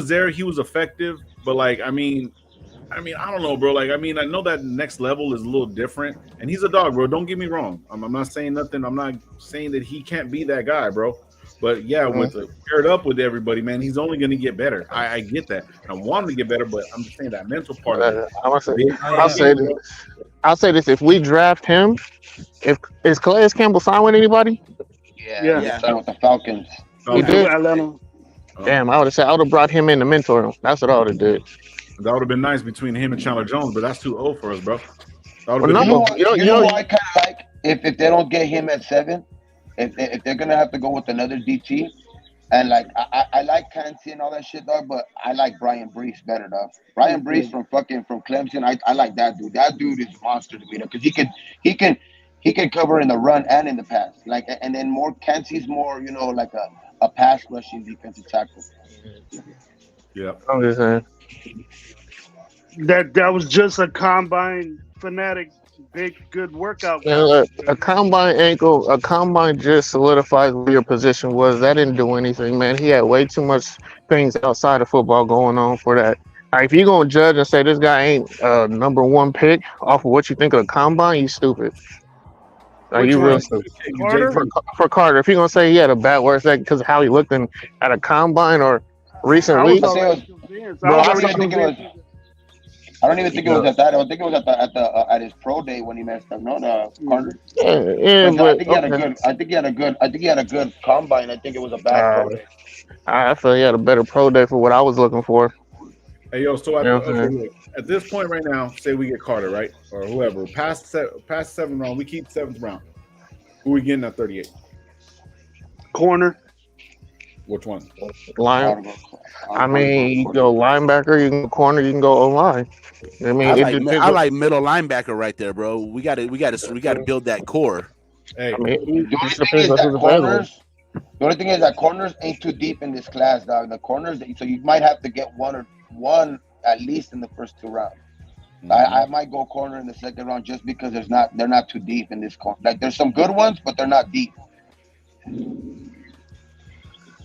there. He was effective. But like, I don't know, bro. Like, I know that next level is a little different, and he's a dog, bro. Don't get me wrong. I'm not saying nothing. I'm not saying that he can't be that guy, bro. But yeah, with paired up with everybody, man, he's only going to get better. I get that. I want him to get better, but I'm just saying that mental part of it. I'll say this. I'll say this: if we draft him, if is Calais Campbell signed with anybody? Yeah, Yeah. he signed with the Falcons. He did. Atlanta. Damn, I would have brought him in to mentor him. That's what I would have did. That would have been nice between him and Chandler Jones, but that's too old for us, bro. That would Well, have no, been You know what I kind of like if they don't get him at 7, if they're gonna have to go with another DT, and like I like Kansi and all that shit, dog, but I like Brian Brees better, dog. Brian Brees from Clemson, I like that dude. That dude is a monster to me, because he can he can cover in the run and in the pass, like, and then more Kansi's more, like a pass rushing defensive tackle. yeah. I'm just saying. That was just a combine fanatic big, good workout And guys. a combine just solidifies where your position was. That didn't do anything, man. He had way too much things outside of football going on for that. Like, if you're gonna judge and say this guy ain't number one pick off of what you think of the combine, you stupid. Like, Which you real one? stupid. Carter? For Carter, if you're gonna say he had a bad work ethic because of how he looked in at a combine or recent I was I weeks, think it already was, convinced. I bro, was I honestly, already I think it was. convinced. I don't even think it was yeah, at that. I don't think it was at his pro day when he messed up. No, the Mhm. Carter. yeah, Because I but think he had a okay. good. I think he had a good. I think he had a good combine. I think it was a bad Uh, pro day. I feel he had a better pro day for what I was looking for. Hey yo, so You know what I'm okay, saying? look, at this point right now, say we get Carter, right, or whoever, past seventh round, we keep seventh round. Who we getting at 38? Corner. Which one? I Line. would go. I I would probably go mean, you can Carter. go linebacker, you can go corner, you can go O line. I I mean, it like depends. I like middle linebacker right there, bro. We got to build that core. I Hey, mean, who? The it only just thing depends is on that who's available. corners. The only thing is that corners ain't too deep in this class, dog. The corners, so you might have to get one at least in the first two rounds. I Mhm. might go corner in the second round just because they're not too deep in this corner. Like there's some good ones, but they're not deep.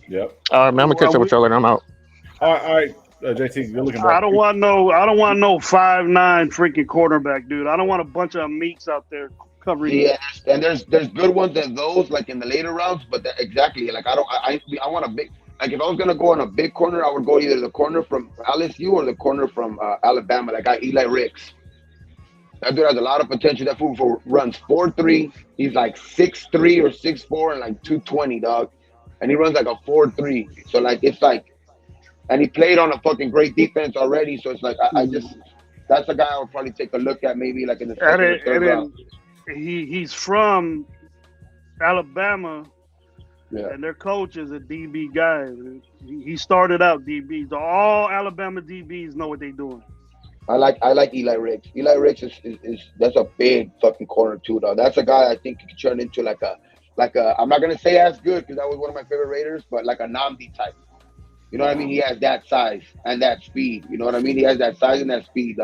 Yep. All right, man, I'm gonna catch up with y'all later. I'm out. All right, JT, good looking, bro. I don't want no. I don't want no 5'9" freaking quarterback, dude. I don't want a bunch of meats out there covering. Yeah, and there's good ones in those like in the later rounds, but exactly like I want a big like if I was gonna go on a big corner, I would go either the corner from LSU or the corner from Alabama. Like I Eli Ricks. That dude has a lot of potential. That fool runs 4.3. He's like 6'3" or 6'4" and like 220, dog. And he runs like a 4.3. So like it's like, and he played on a fucking great defense already. So it's like I just that's a guy I would probably take a look at maybe like in the second or third And round. then he's from Alabama, Yeah. and their coach is a DB guy. He started out DBs. All Alabama DBs know what they're doing. I like Eli Ricks. Eli Ricks is that's a big fucking corner too, though. That's a guy I think could turn into like a I'm not gonna say as good because that was one of my favorite Raiders, but like a Namdi type. You know what I mean? He has that size and that speed. You know what I mean? He has that size and that speed.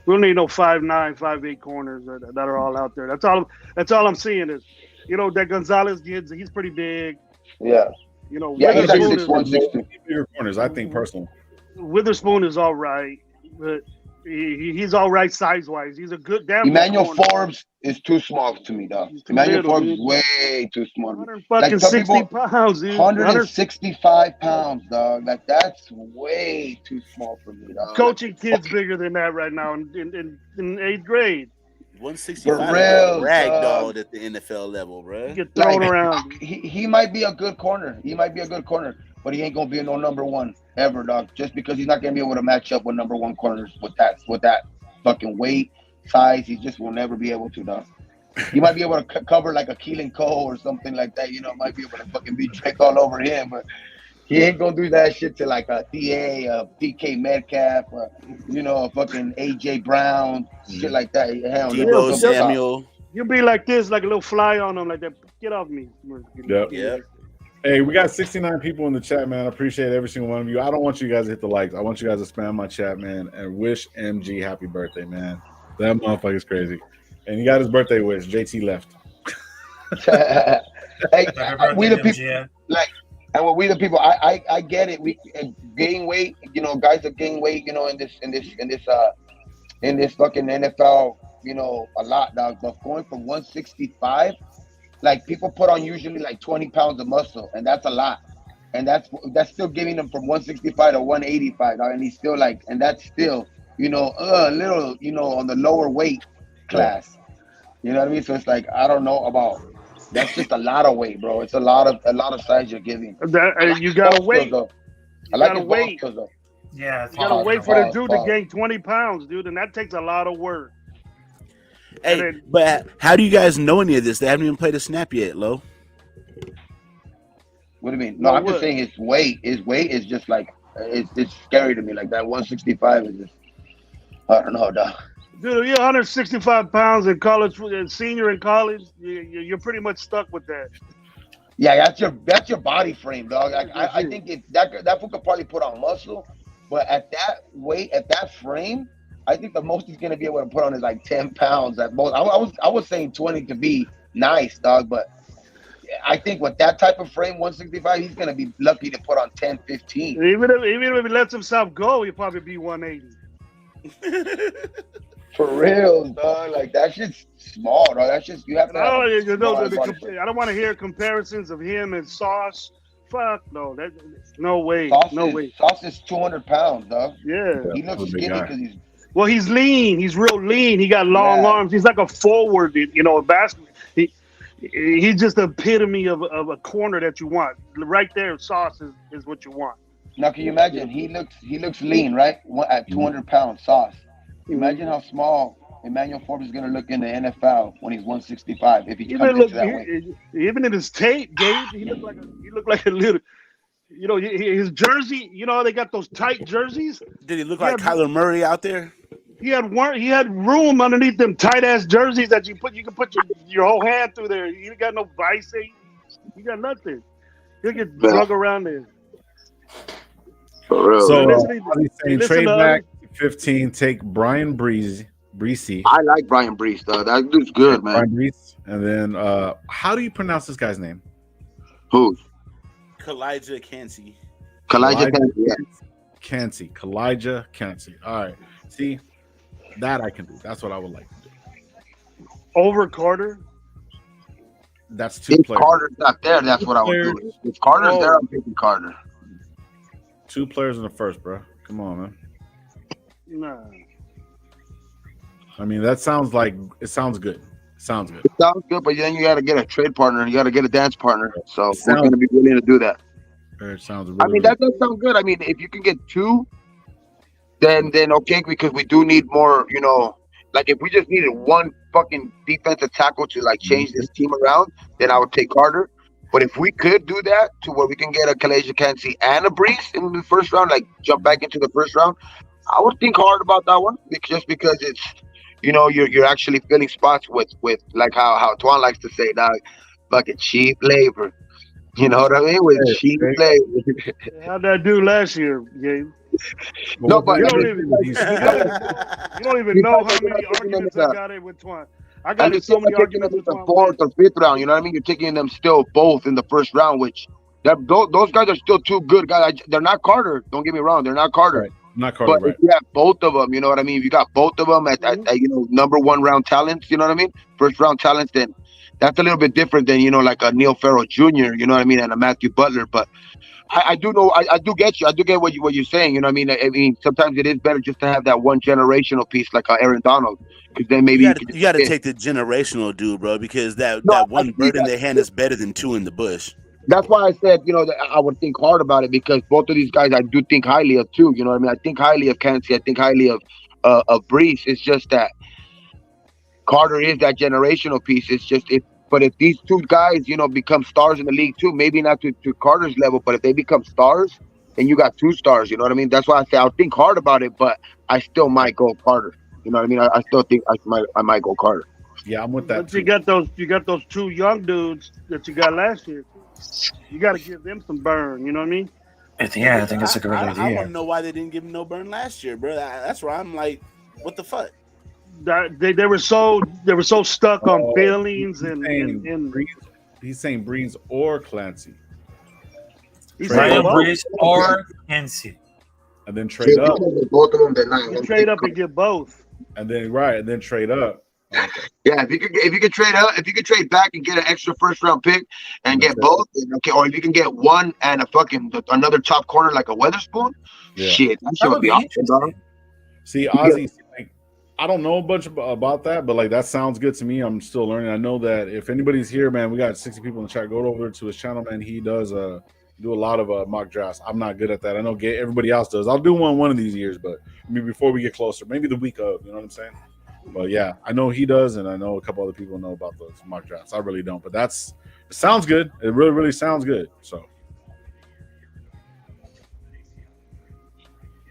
We don't need no 5'9", 5'8" corners that are all out there. That's all. That's all I'm seeing is, that Gonzalez kids. He's pretty big. Yeah, yeah. He's like Witherspoon six is one, 6'2". Bigger corners, I think personally. Witherspoon is all right, but he's all right size wise. He's a damn good Emmanuel corner. Forbes is too small to me, dog. He's too Emmanuel little, Forbes dude. is way too small. 100 Like fucking some 60 people, pounds, dude. 165 pounds, dog. Like that's way too small for me, dog. Like, Coaching kids bigger than that right now in eighth grade. 165 for to get real, dog. ragdolled at the NFL level, bro. Get thrown Like around. he might be a good corner. He might be a good corner, but he ain't gonna be no number one ever, dog. Just because he's not gonna be able to match up with number one corners with that fucking weight, size. He just will never be able to, dog. He might be able to cover like a Keelan Cole or something like that. Might be able to fucking be Drake all over him, but he ain't gonna do that shit to like a DA, a DK Metcalf, a fucking AJ Brown, shit like that. Hell no, he's Debo gonna be soft. Samuel. You'll be like this, like a little fly on him, like that. Get off me. Yep. Yep. Hey, we got 69 people in the chat, man. I appreciate every single one of you. I don't want you guys to hit the likes. I want you guys to spam my chat, man, and wish MG happy birthday, man. That motherfucker's crazy. And he got his birthday wish. JT left. Hey, Happy we birthday, the people MGM. like, and when we the people, I get it. We gain weight, guys that gain weight, in this fucking NFL, a lot, dog. But going from 165, like people put on usually like 20 pounds of muscle, and that's a lot. And that's still giving them from 165 to 185, dog. And he's still like, and that's still, a little, on the lower weight class. You know what I mean? So it's like I don't know about. That's just a lot of weight, bro. It's a lot of size you're giving. You gotta wait. I like gotta his ball wait. skills though. Yeah, it's You gotta hard. wait for the Pause, dude to pause. gain 20 pounds, dude, and that takes a lot of work. Hey, then- but how do you guys know any of this? They haven't even played a snap yet, Lo. What do you mean? No, I'm just saying his weight. His weight is just like it's scary to me. Like that 165 is just I don't know, dog. Dude, you're 165 pounds in college, senior in college. You're pretty much stuck with that. Yeah, that's your body frame, dog. Like, I think that fool could probably put on muscle, but at that weight, at that frame, I think the most he's gonna be able to put on is like 10 pounds at most. I was saying 20 to be nice, dog, but I think with that type of frame, 165, he's gonna be lucky to put on 10, 15. Even if he lets himself go, he'll probably be 180. For real, dog. Like that shit's small, dog. That's just you have to have No, a small body frame. I don't want to hear comparisons of him and Sauce. Fuck no, no way, Sauce no is way. Sauce is 200 pounds, dog. Yeah. He looks He's a big skinny guy. because he's Well, he's lean. He's real lean. He got long Yeah. arms. He's like a forward, a basketball. He's just the epitome of a corner that you want. Right there, Sauce is what you want. now. Can you imagine? He looks lean, right? At 200 pounds, Sauce. Imagine how small Emmanuel Forbes is gonna look in the NFL when he's 165 if he comes into that weight. Even in his tape, Gabe, he looked like a little. His jersey. They got those tight jerseys. Did he look He like had- Kyler Murray out there? He had room underneath them tight ass jerseys that you can put your whole hand through there. You ain't got no vice. You got nothing. He'll get drug around there. For real. So listen to- he's saying listen trade to back 15, take Brian Breesy. I like Brian Brees, though. That dude's good, man. Brian Brees. And then how do you pronounce this guy's name? Who? Kalijah Cansey. Kalijah Cansey, yeah. Cansey. Kalijah Cansey. All right. See, that I can do. That's what I would like to do. Over Carter. That's two If players. Carter's not there, that's what I would do. If Carter's there, I'm taking Carter. 2 players in the first, bro. Come on, man. Nah. I mean, that sounds like it sounds good. Sounds good. Sounds good, but then you got to get a trade partner. You got to get a dance partner. So we're Sounds- going to be willing to do that. It sounds really, I mean, that does sound good. I mean, if you can get 2, then okay, because we do need more, like if we just needed one fucking defensive tackle to like change this team around, then I would take Carter. But if we could do that to where we can get a Kalijah Cansey and a Brees in the first round, like jump back into the first round, I would think hard about that one just because it's, you're actually filling spots with like how Tuan likes to say, now, fucking cheap labor. You know what I mean? With cheap labor. How'd that do last year, Gabe? No, but You I don't mean, even, you don't even know how many arguments I got in with Twan. I got in so many arguments with the Twan. 4th or 5th round. You know what I mean? You're taking them still both in the first round, which those guys are still 2 good guys. They're not Carter. Don't get me wrong. They're not Carter. Right. Not Carter, But right? if you have both of them, you know what I mean? If you got both of them at number 1 round talents, you know what I mean? First round talents, then that's a little bit different than, like a Neil Farrell Jr., you know what I mean? And a Matthew Butler. But I do know, I do get you. I do get what you're saying. You know what I mean? I mean, sometimes it is better just to have that one generational piece like Aaron Donald. Because then maybe you got to take the generational dude, bro, because that one bird in their hand is better than 2 in the bush. That's why I said, that I would think hard about it because both of these guys I do think highly of too. You know what I mean? I think highly of Cansey. I think highly of Brees. It's just that Carter is that generational piece. It's just but if these 2 guys, become stars in the league too, maybe not to Carter's level, but if they become stars, then you got 2 stars. You know what I mean? That's why I say I'll think hard about it, but I still might go Carter. You know what I mean? I still think I might go Carter. Yeah, I'm with that. But you got those 2 young dudes that you got last year. You got to give them some burn. You know what I mean? I think it's a great I idea. want to know why they didn't give him no burn last year, bro. That's where I'm like, what the fuck? They were so stuck on Billings and He's saying Breeze or Clancy, he's Brian saying both. Brees or Cansey. and then trade up, Both of them, then not. You trade up and get both. and then trade up. Okay. Yeah, if you could trade up, if you could trade back and get an extra first round pick and get both, then okay. Or if you can get one and another top corner like a Weatherspoon, Yeah. shit, that That shit would would be be awesome, dog. interesting. See, Ozzy, like, I don't know a bunch about that, but like that sounds good to me. I'm still learning. I know that if anybody's here, man, we got 60 people in the chat. Go over to his channel, man. He does do a lot of mock drafts. I'm not good at that. I know everybody else does. I'll do one of these years, but maybe before we get closer, maybe the week of. You know what I'm saying? But yeah, I know he does, and I know a couple other people know about those mock drafts. I really don't, but it sounds good. It really, really sounds good. So.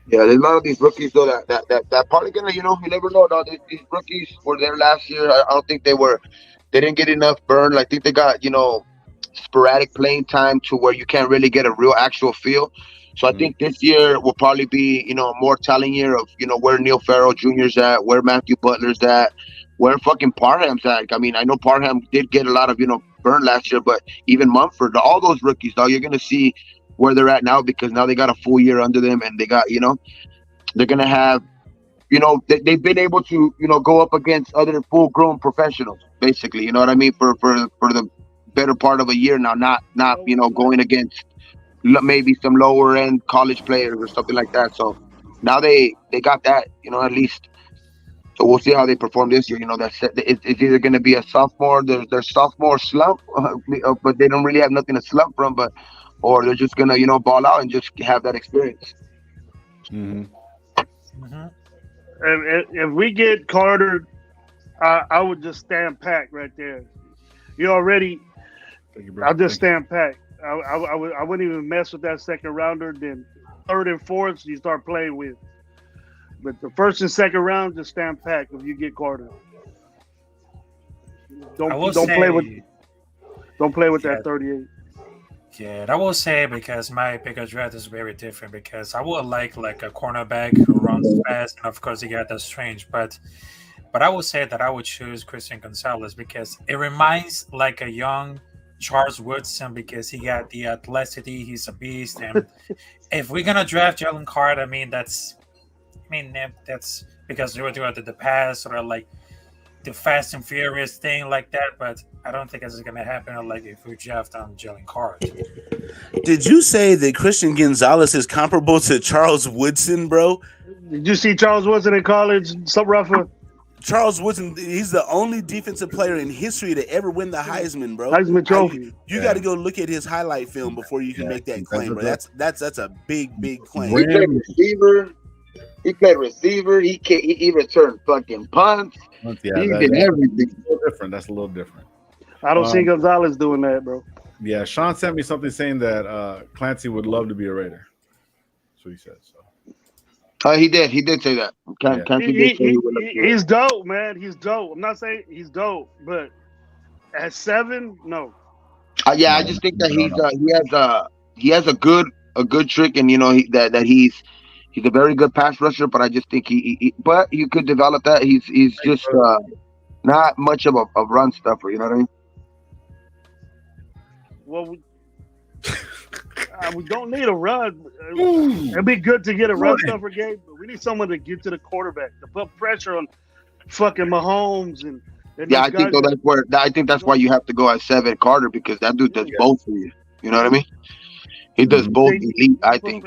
Yeah, there's a lot of these rookies though that probably gonna, you never know. Dog. These rookies were there last year. I don't think they didn't get enough burn. I think they got sporadic playing time to where you can't really get a real actual feel. So I think this year will probably be, a more telling year of, where Neil Farrell Jr.'s at, where Matthew Butler's at, where fucking Parham's at. I mean, I know Parham did get a lot of, burn last year, but even Mumford, all those rookies, dog, you're gonna see where they're at now because now they got a full year under them and they got, they're gonna have, they've been able to, go up against other full grown professionals, basically. You know what I mean? For the better part of a year now, not going against maybe some lower end college players or something like that. So now they got that, at least. So we'll see how they perform this year. It's either going to be a sophomore, their sophomore slump, but they don't really have nothing to slump from, or they're just going to, ball out and just have that experience. Mm-hmm. Mhm. If we get Carter, I would just stand pack right there. You already, I'll just stand pack. I wouldn't even mess with that second rounder. Then third and fourth, you start playing with. But the first and second round, just stand pack if you get Carter. Don't play with that 38. Yeah, I will say because my pick of draft is very different because I would like a cornerback who runs fast and of course he got that strange, but I would say that I would choose Christian Gonzalez because it reminds like a young Charles Woodson because he got the athleticity, he's a beast, and if we're gonna draft Jalen Card, that's because they were doing the past or like the Fast and Furious thing like that, but I don't think it's gonna happen like if we draft on Jalen Card. Did you say that Christian Gonzalez is comparable to Charles Woodson, bro? Did you see Charles Woodson in college? Some rougher. Charles Woodson, he's the only defensive player in history to ever win the Heisman, bro. Heisman Trophy. You got to go look at his highlight film before you can make that claim, bro. That's a big claim. He played receiver. He returned fucking punts. He did everything. That's a little different. I don't see Gonzalez doing that, bro. Yeah, Sean sent me something saying that Clancy would love to be a Raider. That's what he said. So. He did say that. He's dope, man. He's dope. I'm not saying he's dope, but at 7, no. I just think that he has a good trick, and that he's a very good pass rusher. But I just think but you could develop that. He's just not much of a run stuffer. You know what I mean? Well, we don't need a run. It'd be good to get a run stuffer game, but we need someone to get to the quarterback to put pressure on fucking Mahomes and I think that's why you have to go at 7 Carter because that dude does both for you. You know what I mean? He does both elite. I think.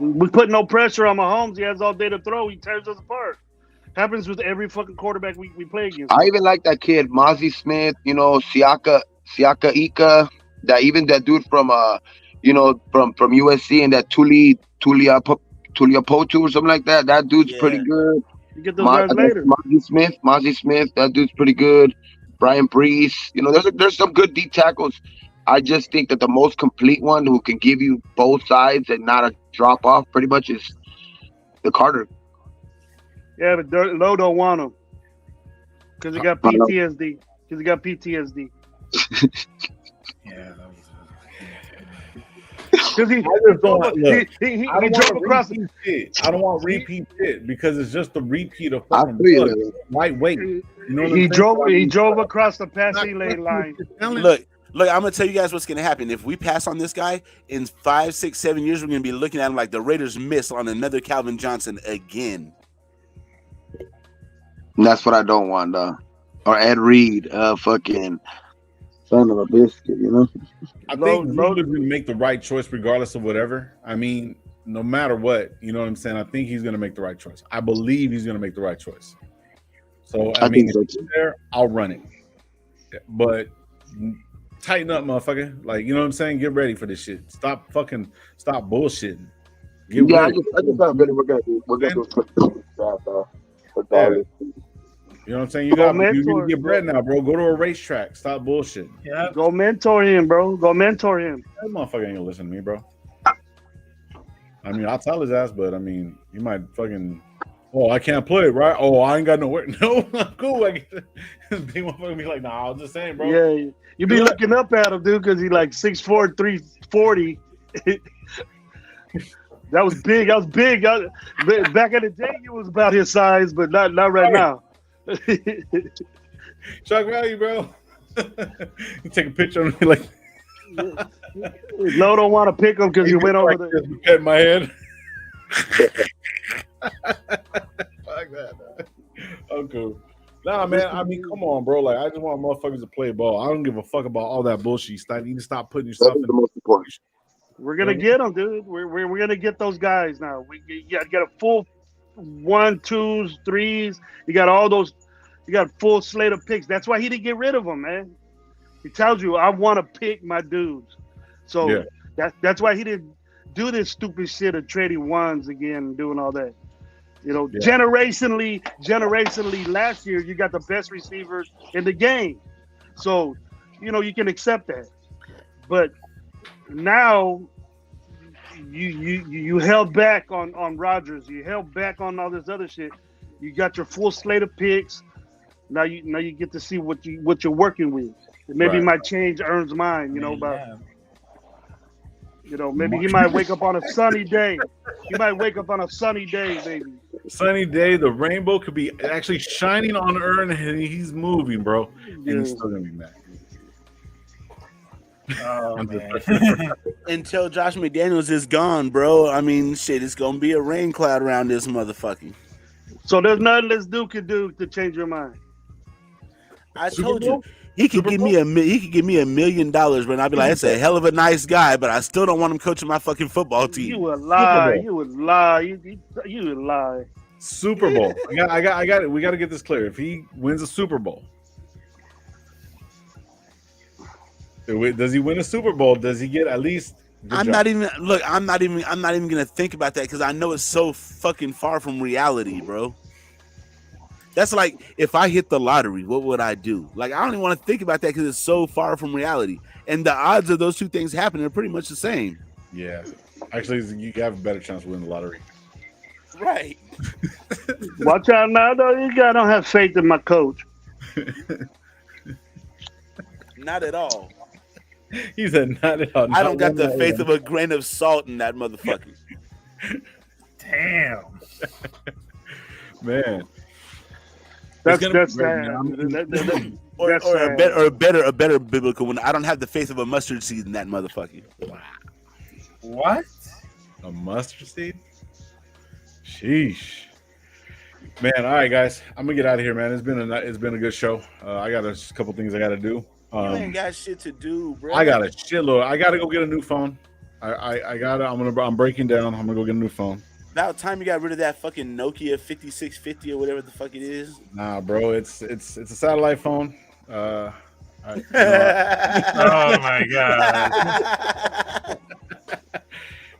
We put no pressure on Mahomes. He has all day to throw. He tears us apart. Happens with every fucking quarterback we play against. I even like that kid, Mozzie Smith. Siaka Ika. That dude from from USC and that Tulia Potu or something like that. That dude's pretty good. You get those guys later. Mozzie Smith, that dude's pretty good. Brian Brees. There's some good deep tackles. I just think that the most complete one who can give you both sides and not a drop off pretty much is the Carter. Yeah, but Lowe don't want him because he got PTSD. Yeah. Because he drove across. I don't want repeat shit because it's just the repeat of fucking lightweight. He drove across the passing lane line. Look, I'm gonna tell you guys what's gonna happen. If we pass on this guy in 5, 6, 7 years, we're gonna be looking at him like the Raiders missed on another Calvin Johnson again. And that's what I don't want, or Ed Reed, fucking son of a biscuit, I think Logan's gonna make the right choice regardless of whatever. I mean, no matter what, you know what I'm saying? I think he's gonna make the right choice. I believe he's gonna make the right choice. So I mean, if he's there, I'll run it. But tighten up, motherfucker. Like, you know what I'm saying? Get ready for this shit. Stop bullshitting. Get ready. I just thought we're gonna do You know what I'm saying? You get bread now, bro. Go to a racetrack. Stop bullshit. Yeah. Go mentor him, bro. Go mentor him. That motherfucker ain't gonna listen to me, bro. I mean, I'll tell his ass, but I mean, you might fucking. Oh, I can't play, right? Oh, I ain't got nowhere. No, I'm cool. Like, they motherfucker be like, nah, I was just saying, bro. Yeah, you be looking up at him, dude, because he like 6'4", 340. That was big. That was big. Back in the day, it was about his size, but not right now. Shock value, bro. You take a picture of me like. Lo don't want to pick him because he went over like the. At my head. Fuck that. Man. I'm cool. Nah, man. I mean, come on, bro. Like, I just want motherfuckers to play ball. I don't give a fuck about all that bullshit. You need to stop putting yourself in the most important. We're gonna get them, dude. We're gonna get those guys now. You got a full 1, 2s, 3s. You got all those. You got a full slate of picks. That's why he didn't get rid of them, man. He tells you, I want to pick my dudes. So yeah. That's why he didn't do this stupid shit of trading ones again and doing all that. You know, generationally, last year you got the best receivers in the game. So, you know, you can accept that. But now you held back on Rodgers. You held back on all this other shit. You got your full slate of picks. Now you get to see what you're working with. Maybe might change Ern's mind, you know, about you know, maybe he might wake up on a sunny day. He might wake up on a sunny day, baby. Sunny day, the rainbow could be actually shining on Ern and he's moving, bro. And he's still gonna be mad. Oh, man. Until Josh McDaniels is gone, bro. I mean, shit, it's gonna be a rain cloud around this motherfucker. So there's nothing this dude could do to change your mind. I told you he could give me $1 million, but I'd be like, that's a hell of a nice guy, but I still don't want him coaching my fucking football team. You would lie. You would lie. You would lie. Super Bowl. I got it. We got to get this clear. If he wins a Super Bowl, does he win a Super Bowl? Does he get at least? I'm not even gonna think about that because I know it's so fucking far from reality, bro. That's like if I hit the lottery, what would I do? Like, I don't even want to think about that because it's so far from reality. And the odds of those two things happening are pretty much the same. Yeah. Actually, you have a better chance of winning the lottery. Right. Watch out now, though. You guys don't have faith in my coach. Not at all. He said not at all. I don't got the faith of a grain of salt in that motherfucker. Damn. Man. That's sad. Or a better biblical one. I don't have the faith of a mustard seed in that motherfucker. Wow. What? A mustard seed? Sheesh. Man, all right, guys. I'm gonna get out of here, man. It's been a good show. I got a couple things I gotta do. You ain't got shit to do, bro. I got a shitload. I gotta go get a new phone. I'm breaking down. I'm gonna go get a new phone. About time you got rid of that fucking Nokia 5650 or whatever the fuck it is. Nah, bro, it's a satellite phone. Oh my god.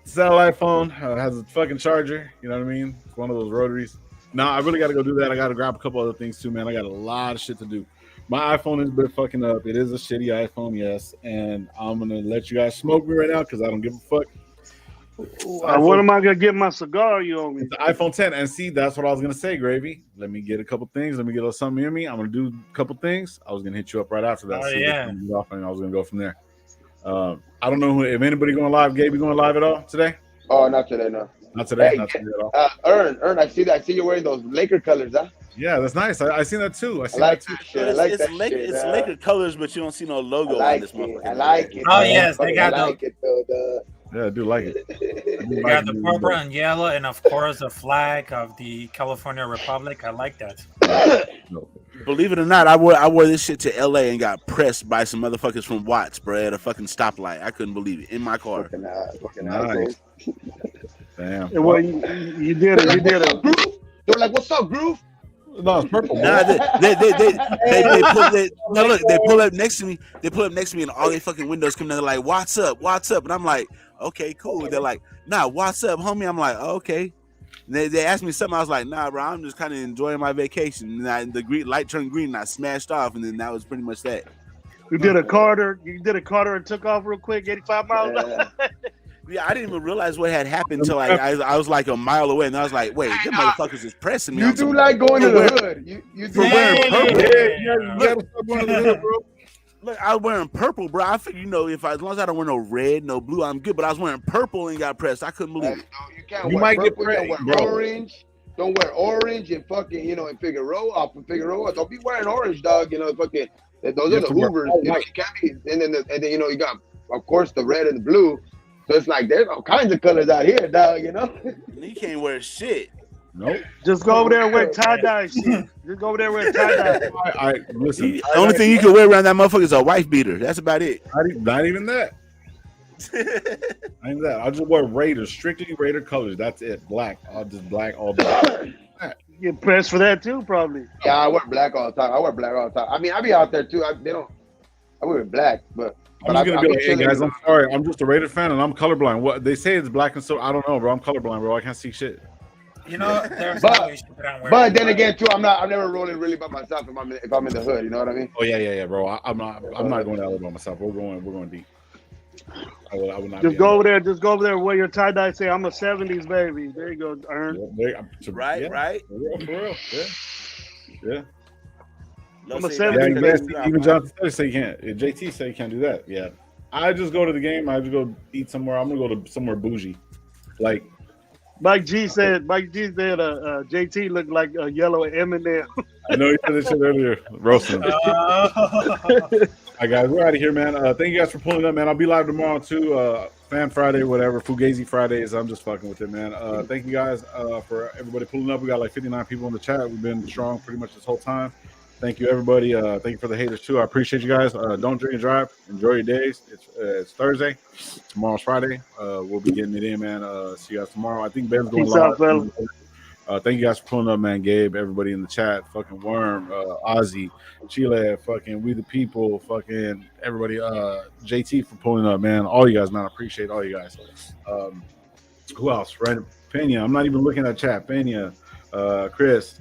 Satellite phone has a fucking charger. You know what I mean? It's one of those rotaries. No, I really got to go do that. I got to grab a couple other things too, man. I got a lot of shit to do. My iPhone has been fucking up. It is a shitty iPhone, yes, and I'm gonna let you guys smoke me right now because I don't give a fuck. What am I gonna get my cigar? You owe me. It's the iPhone 10, and see, that's what I was gonna say, Gravy. Let me get a couple things. Let me get a little something in me. I'm gonna do a couple things. I was gonna hit you up right after that. Oh yeah. And I was gonna go from there. I don't know if anybody going live. Gabe, you going live at all today? Oh, not today, no. Not today. Hey, not today at all. Ern, I see that. I see you wearing those Laker colors, huh? Yeah, that's nice. I seen that too. I like that shit. I like it's that Laker, shit. It's Laker colors, but you don't see no logo on this motherfucker. I like it. Oh yes, they got I like it though. Yeah, I do like it. You got the purple and yellow, and of course the flag of the California Republic. I like that. Believe it or not, I wore this shit to LA and got pressed by some motherfuckers from Watts, bro, at a fucking stoplight. I couldn't believe it in my car. Nice. Damn. Well, you did it. You did it. They were like, "What's up, Groove?" No, it's purple. Nah, they pull up next to me. They pull up next to me, and all their fucking windows come down. They're like, "What's up? What's up?" And I'm like, "Okay, cool." They're like, "Nah, what's up, homie?" I'm like, "Okay." And they asked me something. I was like, "Nah, bro, I'm just kind of enjoying my vacation." And the green light turned green, and I smashed off, and then that was pretty much that. You did a Carter and took off real quick, 85 miles. Yeah, I didn't even realize what had happened until I was like a mile away, and I was like, "Wait, them motherfuckers is pressing me." You do like going to the hood. You do wearing purple. Yeah, you gotta stop going to the hood, bro. Look, I was wearing purple, bro. I figured, as long as I don't wear no red, no blue, I'm good. But I was wearing purple and got pressed. I couldn't believe it. No, you can't You wear might get purple. You can't wear bro. orange. Don't wear orange and fucking, in Figueroa, off of Figueroa. Don't be wearing orange, dog. Fucking, those are the Hoovers. You can't be, and then, you got, of course, the red and the blue. So it's like, there's all kinds of colors out here, dog, You can't wear shit. Nope. Just go over there and wear tie-dye shit. Just go over there and wear tie-dye. I listen. The only thing you can wear around that motherfucker is a wife beater. That's about it. Not even that. Not even that. I'll just wear Raiders, strictly Raider colors. That's it. Black. I'll just black all day. You get pressed for that too, probably. Yeah, I wear black all the time. I mean, I be out there too. I wear black, but I'm just gonna be like, hey guys, I'm sorry. I'm just a Raider fan and I'm colorblind. What they say it's black and so I don't know, bro. I'm colorblind, bro. I can't see shit. There's but then again, too, I'm never rolling really by myself if I'm in the hood. You know what I mean? Oh yeah, bro. I'm not going to LA by myself. We're going deep. I will not. Just go over there. Just go over there and wear your tie dye. Say I'm a '70s baby. There you go, Ern. Right. For real. Yeah. I'm a '70s. Even John say you can't. JT say you can't do that. Yeah. I just go to the game. I just go eat somewhere. I'm gonna go to somewhere bougie, like. Mike G said JT looked like a yellow M&M. I know you said this shit earlier. Roasting. All right, guys, we're out of here, man. Thank you guys for pulling up, man. I'll be live tomorrow too. Fan Friday, whatever. Fugazi Fridays. I'm just fucking with it, man. Thank you guys for everybody pulling up. We got like 59 people in the chat. We've been strong pretty much this whole time. Thank you, everybody. Thank you for the haters too. I appreciate you guys. Don't drink and drive. Enjoy your days. It's Thursday. Tomorrow's Friday. We'll be getting it in, man. See you guys tomorrow. I think Ben's going Peace out, live. Thank you guys for pulling up, man. Gabe, everybody in the chat, fucking Worm, Ozzy, Chile, fucking We the People, fucking everybody, JT for pulling up, man. All you guys, man. I appreciate all you guys. Who else? Right? Pena. I'm not even looking at chat. Pena, Chris.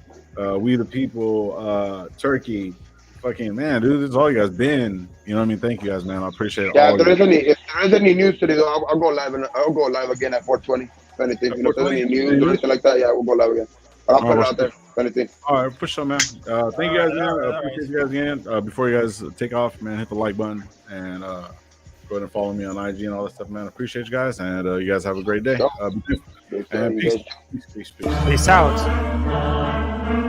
We the People, Turkey, fucking man, dude, this is all you guys been. You know what I mean? Thank you guys, man. I appreciate it. Yeah, if there is any news today, though, I'll go live again at 4:20. If anything, if there's any news or anything like that, yeah, we'll go live again. I'll put it out there. If anything. All right, for sure, man. Thank you guys again. I appreciate you guys again. Before you guys take off, man, hit the like button and go ahead and follow me on IG and all that stuff, man. I appreciate you guys, and you guys have a great day. And peace out. Peace out.